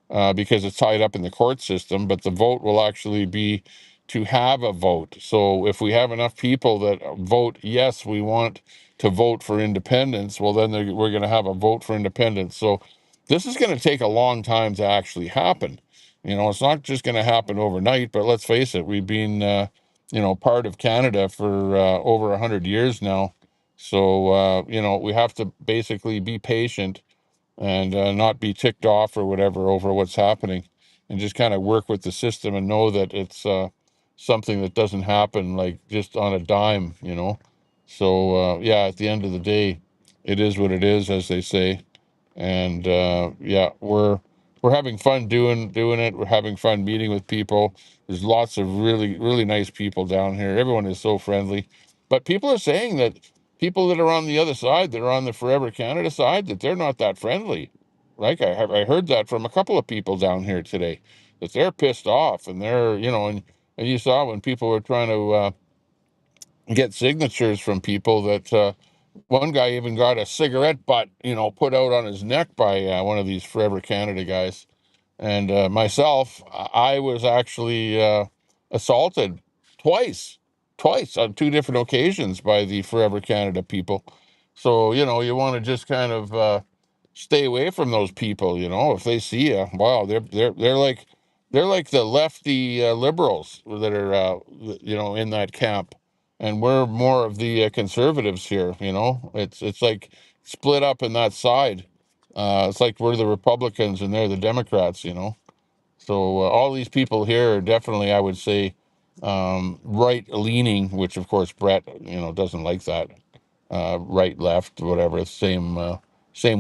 because it's tied up in the court system, but the vote will actually be to have a vote. So if we have enough people that vote, yes, we want to vote for independence, well, then we're going to have a vote for independence. So this is going to take a long time to actually happen. It's not just going to happen overnight, but let's face it, we've been, part of Canada for over 100 years now. So, we have to basically be patient and not be ticked off or whatever over what's happening, and just kind of work with the system and know that it's something that doesn't happen like just on a dime. So yeah, at the end of the day, it is what it is, as they say. And yeah, we're having fun doing it. We're having fun meeting with people. There's lots of really really nice people down here. Everyone is so friendly, but people are saying that people that are on the other side, that are on the Forever Canada side, that they're not that friendly. Like I heard that from a couple of people down here today, that they're pissed off, and they're and you saw when people were trying to get signatures from people that one guy even got a cigarette butt, put out on his neck by one of these Forever Canada guys. And myself, I was actually assaulted twice, twice on two different occasions by the Forever Canada people. So, you want to just kind of stay away from those people. If they see you, wow, they're like the lefty liberals that are in that camp, and we're more of the conservatives here. It's like split up in that side. It's like we're the Republicans and they're the Democrats. So all these people here are definitely, I would say, right leaning, which of course Brett, doesn't like that. Right, left, whatever, same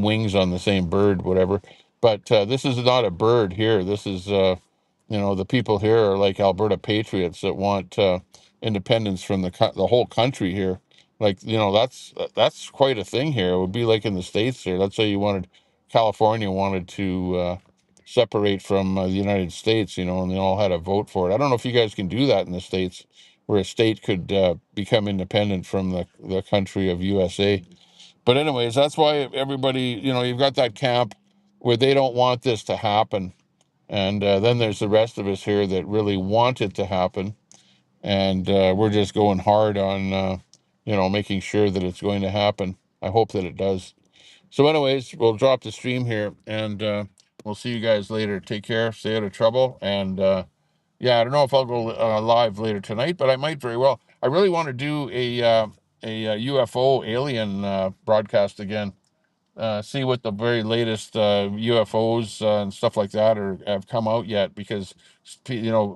wings on the same bird, whatever. But this is not a bird here. This is, the people here are like Alberta patriots that want independence from the whole country here. Like, that's quite a thing here. It would be like in the States here. Let's say California wanted to separate from the United States, and they all had a vote for it. I don't know if you guys can do that in the States, where a state could become independent from the country of USA. But anyways, that's why everybody, you've got that camp where they don't want this to happen. And then there's the rest of us here that really want it to happen. And we're just going hard on, making sure that it's going to happen. I hope that it does. So anyways, we'll drop the stream here, and we'll see you guys later. Take care, stay out of trouble, and yeah, I don't know if I'll go live later tonight, but I might very well. I really want to do a UFO alien broadcast again. See what the very latest UFOs and stuff like that have come out yet, because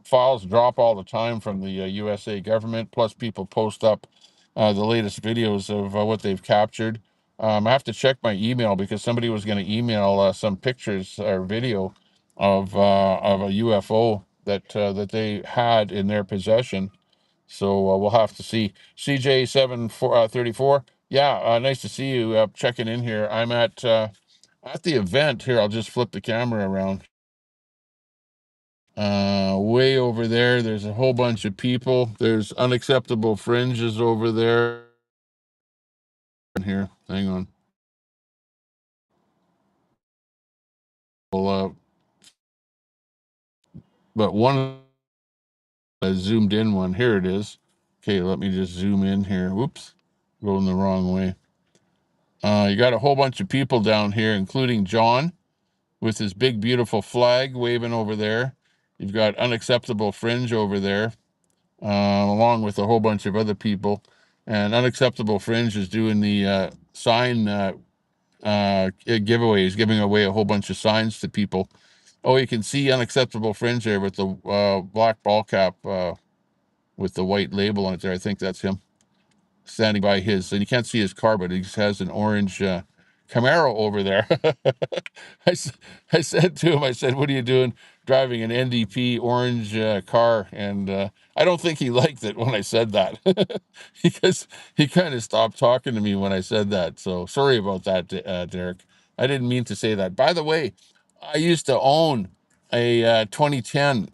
files drop all the time from the USA government. Plus, people post up the latest videos of what they've captured. I have to check my email because somebody was going to email some pictures or video of a UFO that they had in their possession. So we'll have to see. CJ734. Yeah, nice to see you checking in here. I'm at the event here. I'll just flip the camera around. Way over there, there's a whole bunch of people. There's Unacceptable Fringes over there. Here, hang on. Well, but one zoomed in one. Here it is. Okay, let me just zoom in here. Whoops, going the wrong way. You got a whole bunch of people down here, including John, with his big, beautiful flag waving over there. You've got Unacceptable Fringe over there, along with a whole bunch of other people. And Unacceptable Fringe is doing the sign giveaways, giving away a whole bunch of signs to people. Oh, you can see Unacceptable Fringe there with the black ball cap with the white label on it there. I think that's him standing by his, and you can't see his car, but he just has an orange Camaro over there. I, I said to him, I said, what are you doing driving an NDP orange car? And I don't think he liked it when I said that because he kind of stopped talking to me when I said that. So sorry about that, Derek. I didn't mean to say that. By the way, I used to own a 2010,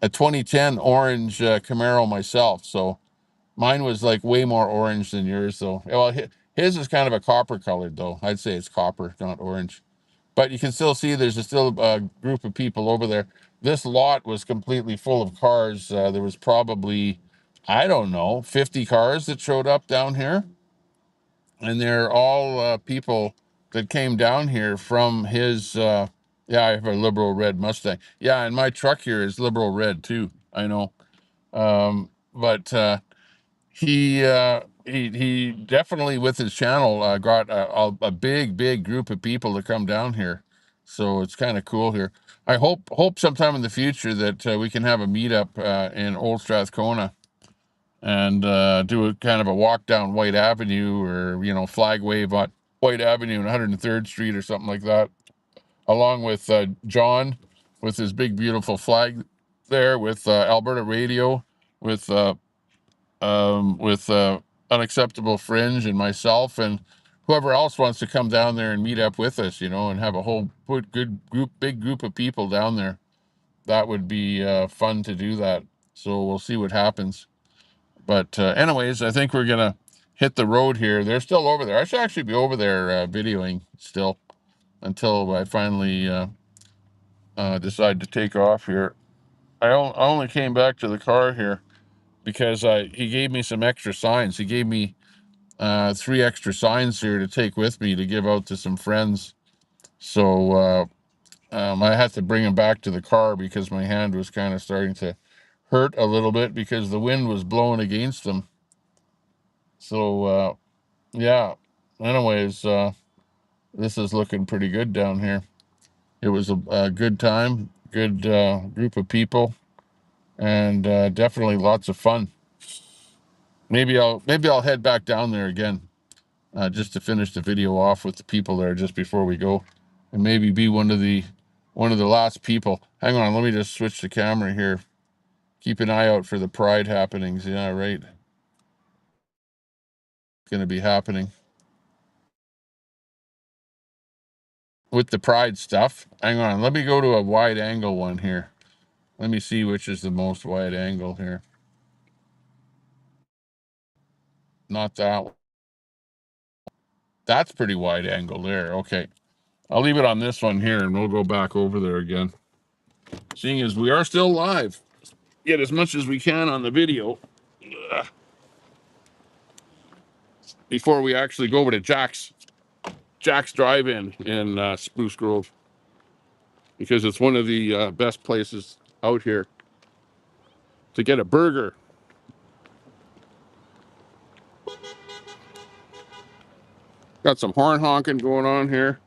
a 2010 orange Camaro myself. So mine was like way more orange than yours, though. Well, his is kind of a copper colored, though. I'd say it's copper, not orange. But you can still see there's still a group of people over there. This lot was completely full of cars. There was probably, I don't know, 50 cars that showed up down here. And they're all people that came down here from his, yeah, I have a liberal red Mustang. Yeah, and my truck here is liberal red, too. I know. But he definitely with his channel got a big group of people to come down here, so it's kind of cool here. I hope sometime in the future that we can have a meetup in Old Strathcona and do a kind of a walk down White Avenue, or flag wave on White Avenue and 103rd Street or something like that, along with John with his big beautiful flag there, with Alberta Radio, with Unacceptable Fringe and myself, and whoever else wants to come down there and meet up with us, and have a whole big group of people down there. That would be fun to do that. So we'll see what happens. But anyways, I think we're gonna hit the road here. They're still over there. I should actually be over there videoing still until I finally decide to take off here. I only came back to the car here because he gave me some extra signs. He gave me 3 extra signs here to take with me to give out to some friends. So I had to bring them back to the car because my hand was kind of starting to hurt a little bit because the wind was blowing against them. So yeah, anyways, this is looking pretty good down here. It was a good time, good group of people, and definitely lots of fun. Maybe I'll head back down there again. Just to finish the video off with the people there just before we go, and maybe be one of the last people. Hang on, let me just switch the camera here. Keep an eye out for the Pride happenings. Yeah, right. Going to be happening with the Pride stuff. Hang on, let me go to a wide angle one here. Let me see which is the most wide angle here. Not that one. That's pretty wide angle there. Okay, I'll leave it on this one here, and we'll go back over there again. Seeing as we are still live, get as much as we can on the video before we actually go over to Jack's Drive-In in Spruce Grove, because it's one of the best places out here to get a burger. Got some horn honking going on here.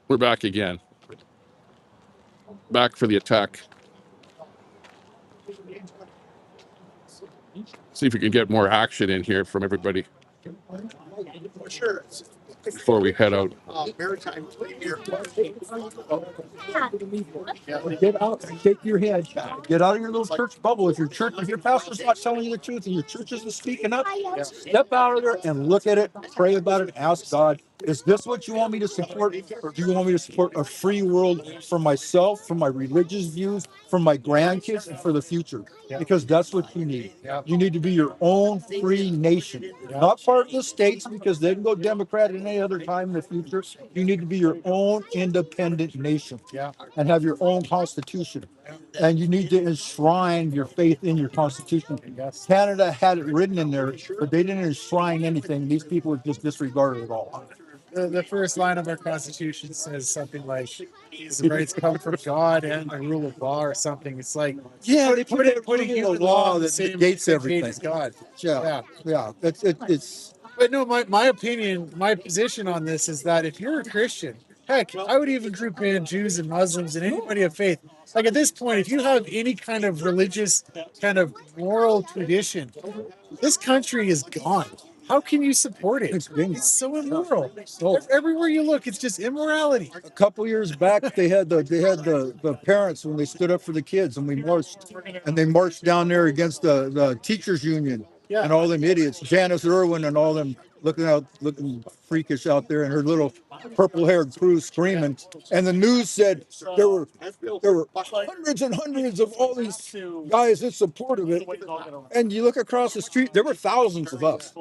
We're back again. Back for the attack. See if we can get more action in here from everybody Sure. before we head out. Maritime here. Get out and shake your head. Get out of your little church bubble. If your pastor's not telling you the truth and your church isn't speaking up, step out of there and look at it, pray about it, ask God, is this what you want me to support? Or do you want me to support a free world for myself, for my religious views, for my grandkids, and for the future? Because that's what you need. You need to be your own free nation, not part of the states, because they can go Democrat at any other time in the future. You need to be your own independent nation and have your own constitution. And you need to enshrine your faith in your constitution. Canada had it written in there, but they didn't enshrine anything. These people just disregarded it all. The first line of our constitution says something like, "The rights come from God and the rule of law," or something. It's like, They putting in human a law the that same negates page everything. as God. Yeah. It's But no, my opinion, my position on this is that if you're a Christian, Heck, I would even group in Jews and Muslims and anybody of faith. Like at this point, if you have any kind of religious, kind of moral tradition, this country is gone. How can you support it? It's so immoral. Everywhere you look, it's just immorality. A couple years back, they had the parents when they stood up for the kids, and they marched down there against the teachers union and all them idiots, Janice Irwin and all them looking freakish out there, and her little purple-haired crew screaming. And the news said there were hundreds and hundreds of all these guys in support of it. And you look across the street, there were thousands of us.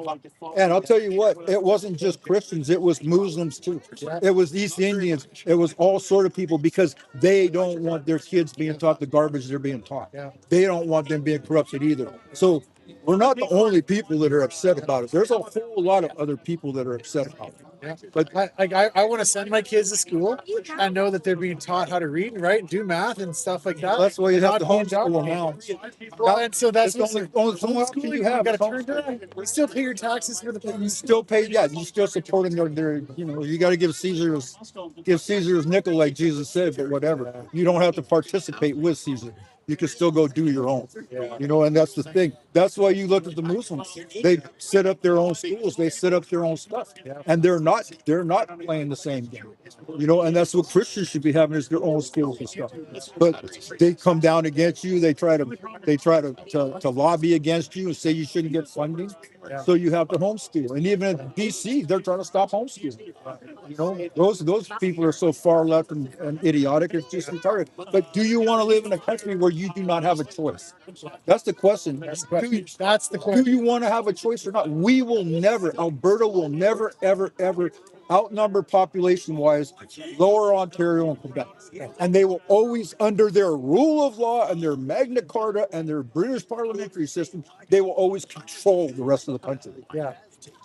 And I'll tell you what, it wasn't just Christians, it was Muslims too. It was East Indians. It was all sort of people, because they don't want their kids being taught the garbage they're being taught. They don't want them being corrupted either. So we're not the only people that are upset about it. There's a whole lot of other people that are upset about it. Yeah. But I want to send my kids to school and know that they're being taught how to read and write and do math and stuff like that. Well, that's why you have to Not being homeschool now. Well, and so that's It's the only option you have. got to turn down. You still pay your taxes for the You still pay, yeah. You still supporting their you got to give Caesar his nickel, like Jesus said. But whatever, you don't have to participate with Caesar. You can still go do your own. And that's the thing. That's why you look at the Muslims. They set up their own schools. They set up their own stuff, and they're not playing the same game. And that's what Christians should be having, is their own schools and stuff. But they come down against you. They try to lobby against you and say you shouldn't get funding. So you have to homeschool. And even in BC, they're trying to stop homeschooling. Those people are so far left and idiotic, it's just retarded. But do you want to live in a country where you do not have a choice? That's the question. That's the question. Do you want to have a choice or not? Alberta will never, ever, ever outnumber population-wise Lower Ontario and Quebec. And they will always, under their rule of law and their Magna Carta and their British parliamentary system, they will always control the rest of the country. Yeah.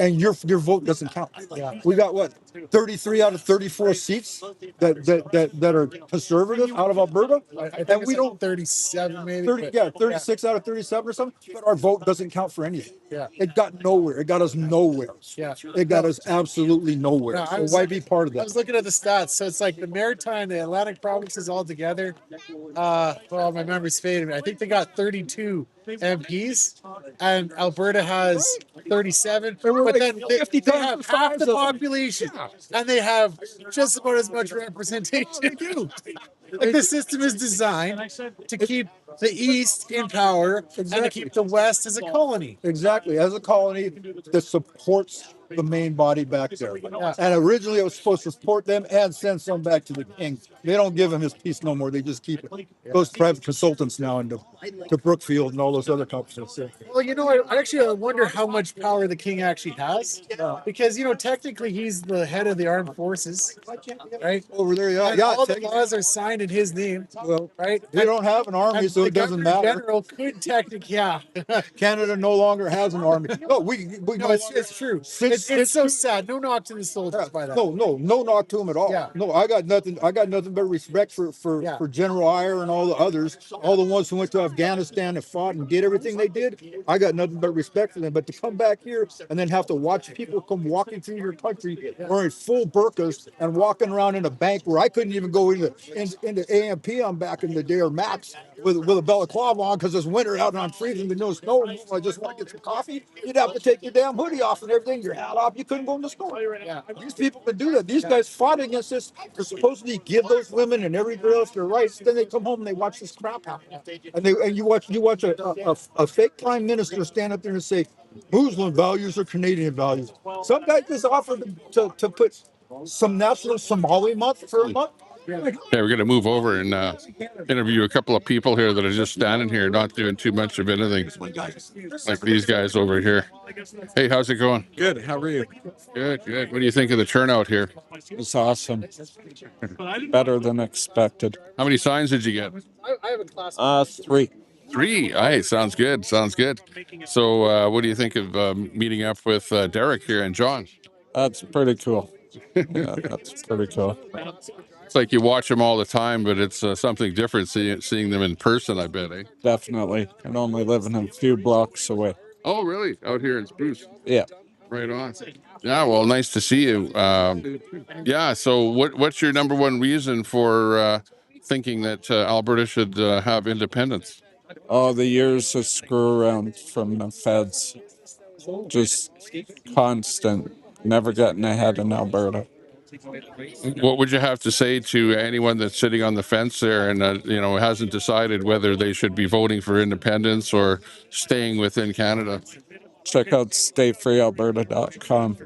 And your vote doesn't count. Yeah. We got what, 33 out of 34 seats that are conservative out of Alberta, I think and it's we don't 37 maybe. 36 out of 37 or something. But our vote doesn't count for anything. Yeah. It got nowhere. It got us nowhere. Yeah. It got us absolutely nowhere. No, So why be part of I that? was looking at the stats. So it's like the Maritime, the Atlantic provinces all together. Well, my memory's fading. I think they got 32 MPs, and Alberta has 37. But then they have half the population, and they have just about as much representation. Like the system is designed to keep the East in power and to keep the West as a colony. Exactly, as a colony that supports the main body back there. And originally it was supposed to support them and send some back to the king. They don't give him his piece no more. They just keep it. Goes to private consultants now and to Brookfield and all those other companies. Well, I wonder how much power the king actually has. Because, technically he's the head of the armed forces, right? Over there, And all the laws are signed in his name, well, right? they don't have an army, so it doesn't matter. The general could technically, Canada no longer has an army. No, it's true. It's so sad. No knock to the soldiers by that. No knock to them at all. Yeah. No, I got nothing but respect for General Eyre and all the others, all the ones who went to Afghanistan and fought and did everything they did. I got nothing but respect for them. But to come back here and then have to watch people come walking through your country wearing full burqas and walking around in a bank where I couldn't even go into AMP on back in the day, or Max with a balaclava on because it's winter out and I'm freezing with no snow. I just want to get some coffee. You'd have to take your damn hoodie off and everything, your hat off. You couldn't go in the store. Yeah. These people can do that. These guys fought against this to supposedly give those women and every girl else their rights. Then they come home and they watch this crap happen. And you watch a fake prime minister stand up there and say Muslim values or Canadian values. Some guy just offered to put some national Somali month for a month. Okay, we're going to move over and interview a couple of people here that are just standing here, not doing too much of anything, like these guys over here. Hey, how's it going? Good. How are you? Good, good. What do you think of the turnout here? It's awesome. Better than expected. How many signs did you get? I have a class. 3. 3. Aye, sounds good. Sounds good. So, what do you think of meeting up with Derek here and John? That's pretty cool. Yeah, that's pretty cool. It's like you watch them all the time, but it's something different seeing them in person, I bet, eh? Definitely. And only living a few blocks away. Oh, really? Out here in Spruce? Yeah. Right on. Yeah, well, nice to see you. Yeah, so what's your number one reason for thinking that Alberta should have independence? All the years of screw around from the feds, just constant, never getting ahead in Alberta. What would you have to say to anyone that's sitting on the fence there and hasn't decided whether they should be voting for independence or staying within Canada? Check out stayfreealberta.com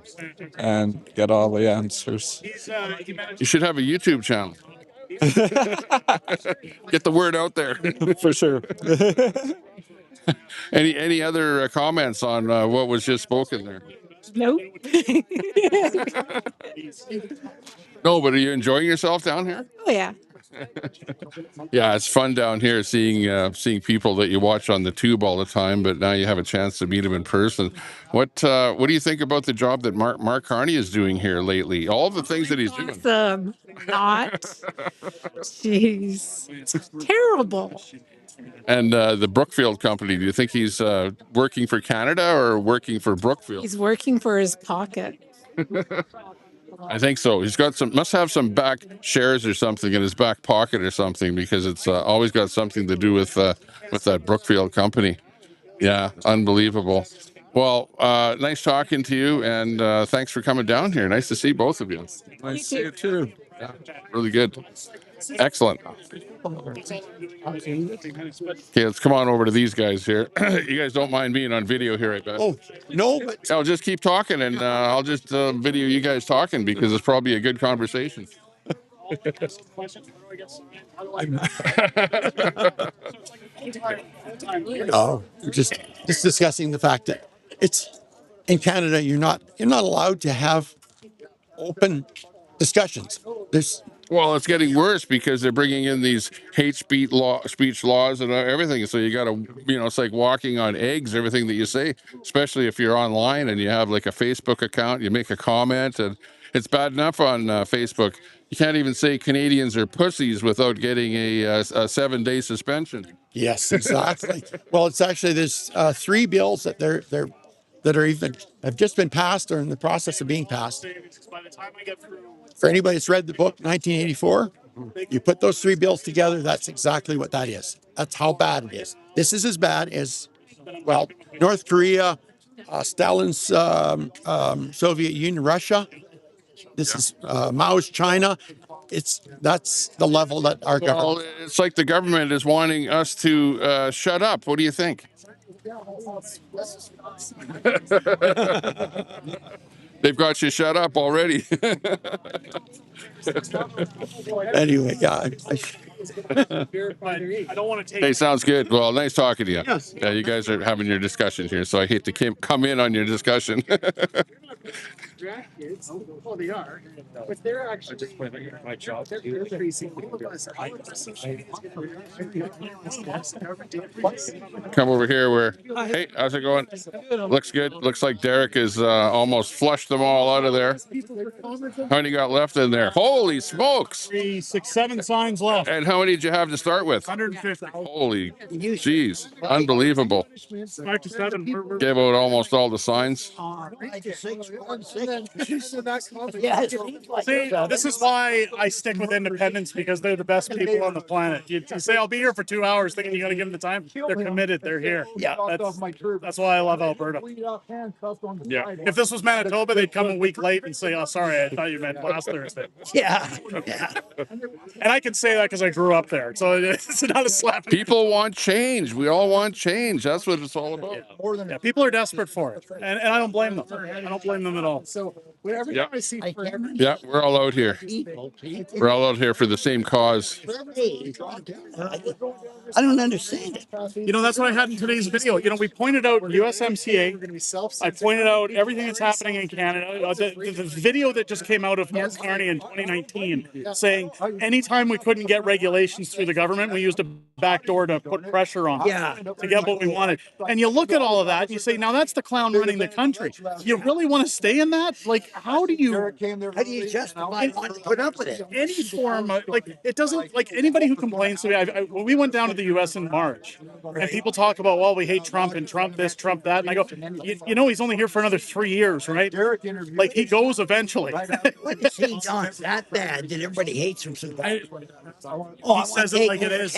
and get all the answers. You should have a YouTube channel. Get the word out there. For sure. Any other comments on what was just spoken there? Nope. No, but are you enjoying yourself down here? Oh yeah. Yeah, it's fun down here seeing people that you watch on the tube all the time, but now you have a chance to meet them in person. What do you think about the job that Mark Carney is doing here lately? All the things that he's doing. Awesome. Not. Jeez. It's terrible. And the Brookfield company, do you think he's working for Canada or working for Brookfield? He's working for his pocket. I think so. He's got must have some back shares or something in his back pocket or something, because it's always got something to do with that Brookfield company. Yeah, unbelievable. Well, nice talking to you, and thanks for coming down here. Nice to see both of you. Nice to see you too. Yeah, really good. Excellent. Okay, let's come on over to these guys here. You guys don't mind being on video here, I bet. Oh, no, but I'll just keep talking, and I'll just video you guys talking, because it's probably a good conversation. oh, just discussing the fact that it's in Canada. You're not allowed to have open discussions. There's Well, it's getting worse because they're bringing in these hate speech laws and everything. So you got to, it's like walking on eggs, everything that you say, especially if you're online and you have like a Facebook account, you make a comment, and it's bad enough on Facebook. You can't even say Canadians are pussies without getting a 7-day suspension. yes, exactly. Well, it's actually there's 3 bills that have just been passed or in the process of being passed. For anybody that's read the book 1984, you put those 3 bills together, that's exactly what that is. That's how bad it is. This is as bad as, well, North Korea, Stalin's Soviet Union, Russia. This is Mao's China. That's the level that our Well, government. it's like the government is wanting us to shut up. What do you think? They've got you shut up already. Anyway, yeah. Hey, sounds good. Well, nice talking to you. Yes. Yeah, you guys are having your discussion here, so I hate to come in on your discussion. Well, they are, but they're actually my job. Come over here where, hey, how's it going? Looks good. Looks like Derek has almost flushed them all out of there. How many got left in there? Holy smokes. 3, 6, 7 signs left. And how many did you have to start with? 150. Holy jeez. Unbelievable. 5 to 7. Gave out almost all the signs. 5 to 6, 1, 6. Yeah. See, this is why I stick with independents, because they're the best people on the planet. You say, I'll be here for 2 hours thinking you got to give them the time. They're committed. They're here. Yeah. That's why I love Alberta. Yeah. If this was Manitoba, they'd come a week late and say, oh, sorry, I thought you meant last Thursday. Yeah. Yeah. And I can say that because I grew up there. So it's not a slap. People want change. We all want change. That's what it's all about. Yeah, people are desperate for it. And I don't blame them. I don't blame them at all. So whenever Yeah. I see Yeah, we're all out here. We're all out here for the same cause. I don't understand it. That's what I had in today's video. We pointed out USMCA. I pointed out everything that's happening in Canada. The video that just came out of Mark Carney in 2019 saying anytime we couldn't get regulation. manipulations through the government. We used a backdoor to put pressure on Yeah. to get what we wanted. And you look at all of that and you say, now that's the clown running the country. You really want to stay in that? Like, how do you justify wanting to put up with it? any form of, like, it doesn't, like, anybody who complains to me, when we went down to the US in March and people talk about, well, we hate Trump and Trump this, Trump that. And I go, you know, he's only here for another 3 years, right? Like, he goes eventually. What is he done that bad that everybody hates him so bad? He says it like it is.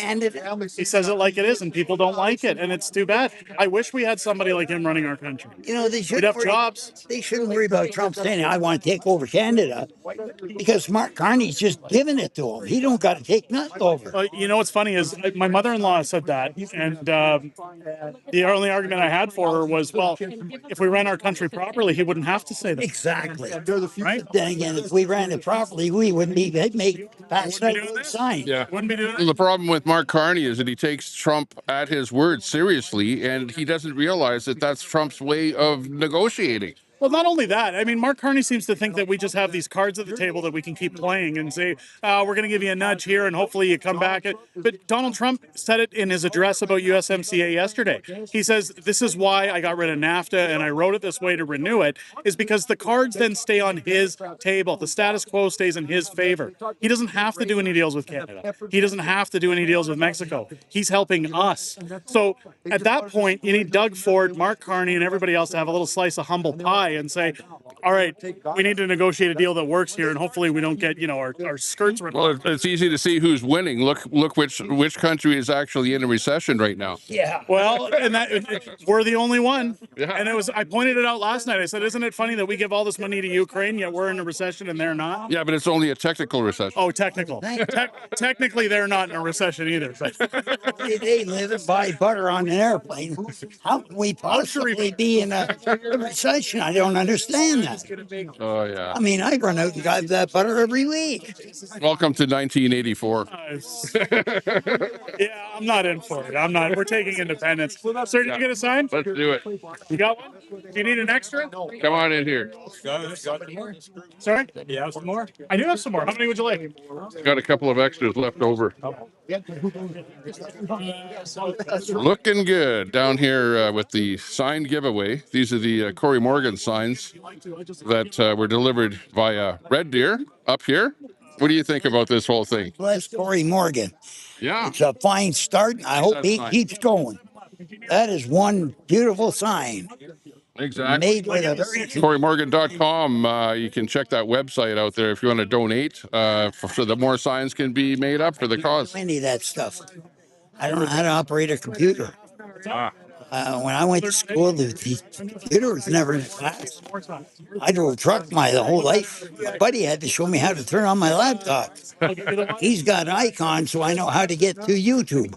He says it like it is, and people don't like it, and it's too bad. I wish we had somebody like him running our country. You know, We'd have jobs. They shouldn't worry about Trump saying, I want to take over Canada, because Mark Carney's just giving it to him. He don't got to take nothing over. You know what's funny is my mother-in-law said that, and the only argument I had for her was, well, if we ran our country properly, he wouldn't have to say that. Exactly. Right? Then again, if we ran it properly, we wouldn't be passing that sign. Yeah. Wouldn't be doing The it. problem with Mark Carney is that he takes Trump at his word seriously, and he doesn't realize that that's Trump's way of negotiating. Well, not only that, I mean, Mark Carney seems to think that we just have these cards at the table that we can keep playing and say, we're going to give you a nudge here and hopefully you come back. But Donald Trump said it in his address about USMCA yesterday. He says, this is why I got rid of NAFTA and I wrote it this way to renew it, is because the cards then stay on his table. The status quo stays in his favor. He doesn't have to do any deals with Canada. He doesn't have to do any deals with Mexico. He's helping us. So at that point, you need Doug Ford, Mark Carney, and everybody else to have a little slice of humble pie and say, all right, we need to negotiate a deal that works here, and hopefully we don't get, our skirts ripped. Well, it's easy to see who's winning. Look which country is actually in a recession right now. Yeah. Well, and we're the only one. Yeah. And I pointed it out last night. I said, isn't it funny that we give all this money to Ukraine, yet we're in a recession and they're not? Yeah, but it's only a technical recession. Oh, technical. Technically, they're not in a recession either. But They live and buy butter on an airplane. How can we possibly be in a recession? I don't understand that. Oh yeah. I mean, I run out and drive that butter every week. Welcome to 1984. yeah, I'm not in for it. I'm not. We're taking independence. Sir, did you get a sign? Let's do it. You got one? Do you need an extra? Come on in here. Sorry? Yeah, some more? I do have some more. How many would you like? Got a couple of extras left over. Looking good down here with the sign giveaway. These are the Corey Morgan signs that were delivered via Red Deer up here. What do you think about this whole thing? Bless Corey Morgan. Yeah. It's a fine start, and I hope he keeps going. That is one beautiful sign. Exactly. Made with a very CoreyMorgan.com. You can check that website out there if you want to donate so that more signs can be made up for the cause. any of that stuff. I don't know how to operate a computer. When I went to school, the computer was never in class. I drove truck my whole life. My buddy had to show me how to turn on my laptop. He's got an icon, so I know how to get to YouTube.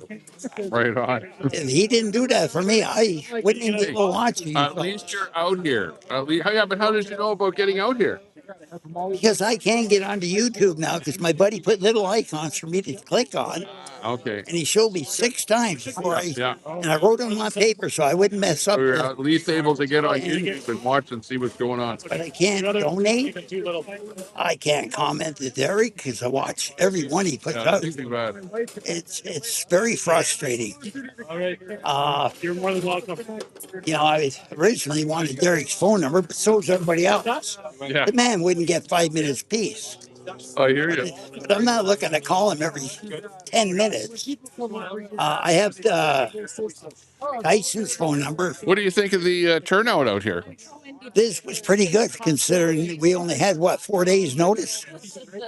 Right on. If he didn't do that for me, I wouldn't even be able to watch you. At least you're out here. Yeah, but how did you know about getting out here? Because I can't get onto YouTube now because my buddy put little icons for me to click on. Okay. And he showed me 6 times before Yeah. and I wrote them on paper so I wouldn't mess up. We're at least able to get on YouTube and watch and see what's going on. But I can't donate. I can't comment to Derek because I watch every one he puts out. Too bad. It's very frustrating. You're more than welcome. I originally wanted Derek's phone number, but so does everybody else. Yeah. The man wouldn't get 5 minutes peace. I hear you. But I'm not looking to call him every 10 minutes. I have Tyson's phone number. What do you think of the turnout out here? This was pretty good considering we only had 4 days notice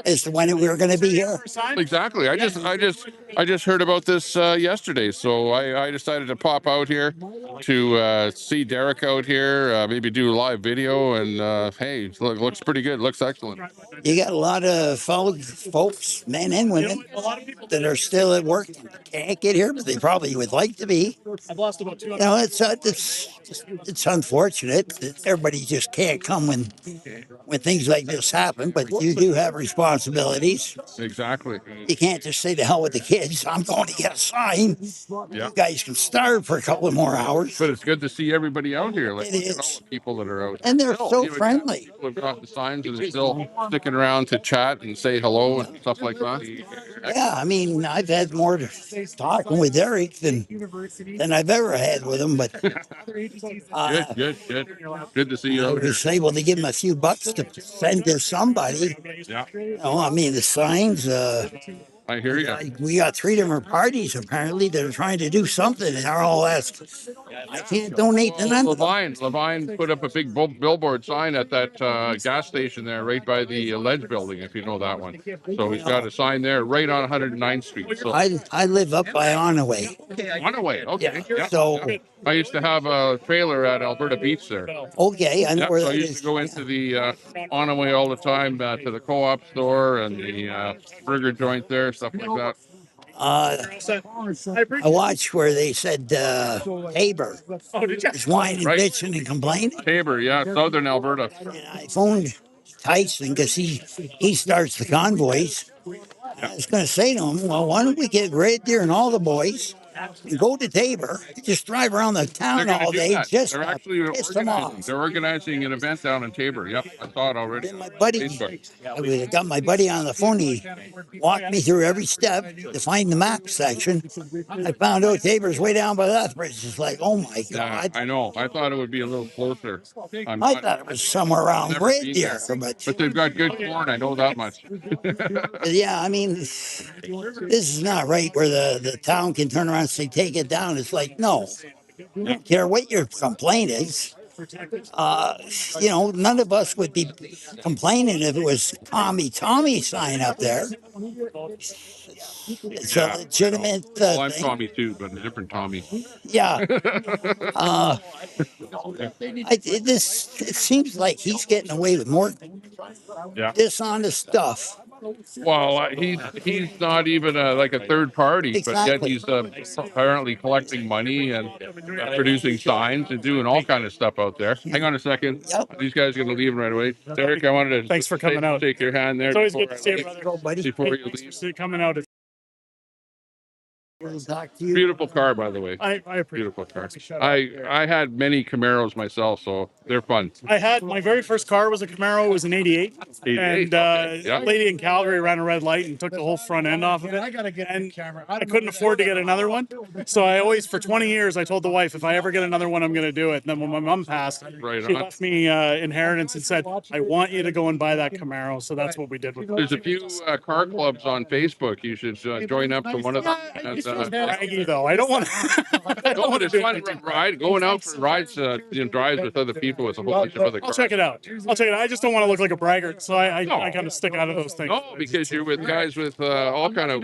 as to when we were going to be here. Exactly. I just heard about this yesterday, so I decided to pop out here to see Derek out here, maybe do a live video, and hey, looks pretty good. Looks excellent. You got a lot of folks, men and women, that are still at work and can't get here, but they probably would like to be. I've lost about 200. It's unfortunate that everybody everybody just can't come when things like this happen, but you do have responsibilities. Exactly. You can't just say to hell with the kids. I'm going to get a sign. Yeah. You guys can starve for a couple of more hours. But it's good to see everybody out here. Like, It look at all is. the people that are out. And they're Still, so even half the friendly. people have got the signs and they're still sticking around to chat and say hello and stuff like that. Yeah, I mean, I've had more talking with Eric than I've ever had with him, but Good to see you I out here. was able to give him a few bucks to send to somebody. Yeah, I mean, the signs. I hear you. We got 3 different parties apparently that are trying to do something, and they're all asking. I can't donate to none of them. Levine put up a big billboard sign at that gas station there, right by the Ledge building, if you know that one. So he's got a sign there right on 109th Street. So I live up by Onaway. Onaway, okay. Yeah. So I used to have a trailer at Alberta Beach there. okay, I know Yeah, where so I that used to is. go into the Onaway all the time to the co-op store and the burger joint there, stuff like that. I watched where they said Tabor was whining, Right. bitching, and complaining. Tabor, yeah, southern Alberta. And I phoned Tyson because he starts the convoys. I was going to say to him, well, why don't we get Red Deer and all the boys and go to Tabor, just drive around the They're town going to all do day, that. just They're to actually piss them organizing. off. They're organizing an event down in Tabor. Yep, I saw it already Then on my buddy, Facebook. I got my buddy on the phone. He walked me through every step to find the map section. I found out Tabor's way down by Lethbridge. It's like, oh my Yeah, God. I know. I thought it would be a little closer. I thought it was somewhere around Never Red been Deer, there. But they've got good corn. I know that much. yeah, I mean, this is not right where the town can turn around and say, take it down. It's like, no, I don't care what your complaint is. None of us would be complaining if it was Tommy sign up there. It's a Yeah, I know. legitimate Well, I'm thing. Tommy too, but a different Tommy. Yeah. It seems like he's getting away with more Yeah. dishonest stuff. Well, he's not even like a third party, but yet Exactly. he's apparently collecting money and producing signs and doing all kind of stuff out there. Hang on a second. Yep. These guys are going to leave right away. Derek, I wanted to Thanks for coming out. shake your hand there. It's always before good to I see you, leave. brother. Go, buddy. Before you Thanks leave. for coming out. We'll talk to you. Beautiful car, by the way. I appreciate Beautiful it. car. Shut up. I had many Camaros myself, so they're fun. I had my very first car was a Camaro. It was an '88, 88, and okay, yeah. a lady in Calgary ran a red light and took the whole front end off of it. And I couldn't afford to get another one, so I always, for 20 years, I told the wife, if I ever get another one, I'm going to do it. And then when my mom passed, Right she on. left me inheritance and said, I want you to go and buy that Camaro. So that's what we did with it. There's a few car clubs on Facebook. You should join up to one of them. It's braggy, though. I don't want to. I don't want to It's do fun anything. going out for rides, drives with other people with a whole bunch of other I'll cars. check it out. I just don't want to look like a braggart, so I No. kind of stick out of those things. No, because you're with guys with all kind of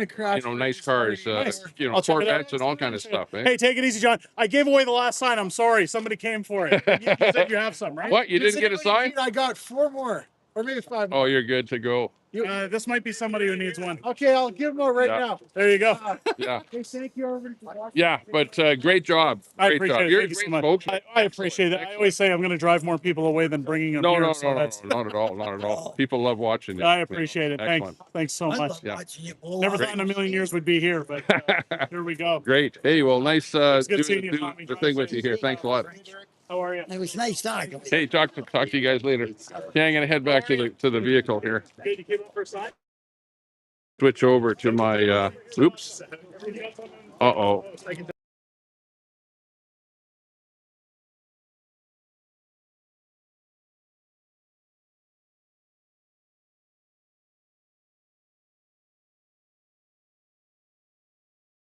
nice cars, I'll check it out. Corvettes and all kind of stuff. Eh? Hey, take it easy, John. I gave away the last sign. I'm sorry. Somebody came for it. You said you have some, right? What? You didn't get a sign? I got 4 more, or maybe 5 more. Oh, you're good to go. This might be somebody who needs one. Okay, I'll give more right Yeah. now. There you go. Yeah, Okay, thank you, everybody. For watching. yeah, but great job. I Great appreciate job. it. You're a Thank you so great much. spokesman. I appreciate it. I always say I'm going to drive more people away than bringing them No, here. no, so no, no, that's- not at all, not at all. People love watching you. I appreciate it. Excellent. Thanks so I much. love Yeah. watching you blow Never up. thought in a million years we'd be here, but here we go. Great. Hey, well, nice good doing seeing you, do Tommy. the thing with you here. Thanks a lot. How are you? It was nice talking with you. Hey, talk to you guys later. Yeah, I'm gonna head back to the vehicle here. Good. You came up for a sign? Switch over to my oops. Uh-oh.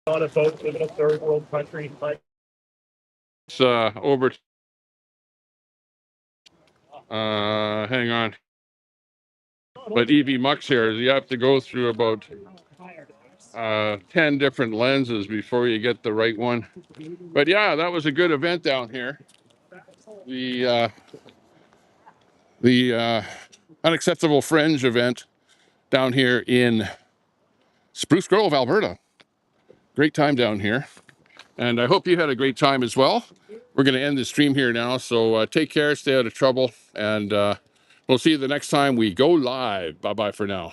On a boat, live in a third world country. It's over. Hang on. But EV Mux here, you have to go through about 10 different lenses before you get the right one. But yeah, that was a good event down here. The Unacceptable Fringe event down here in Spruce Grove, Alberta. Great time down here. And I hope you had a great time as well. We're going to end the stream here now. So take care, stay out of trouble, and we'll see you the next time we go live. Bye-bye for now.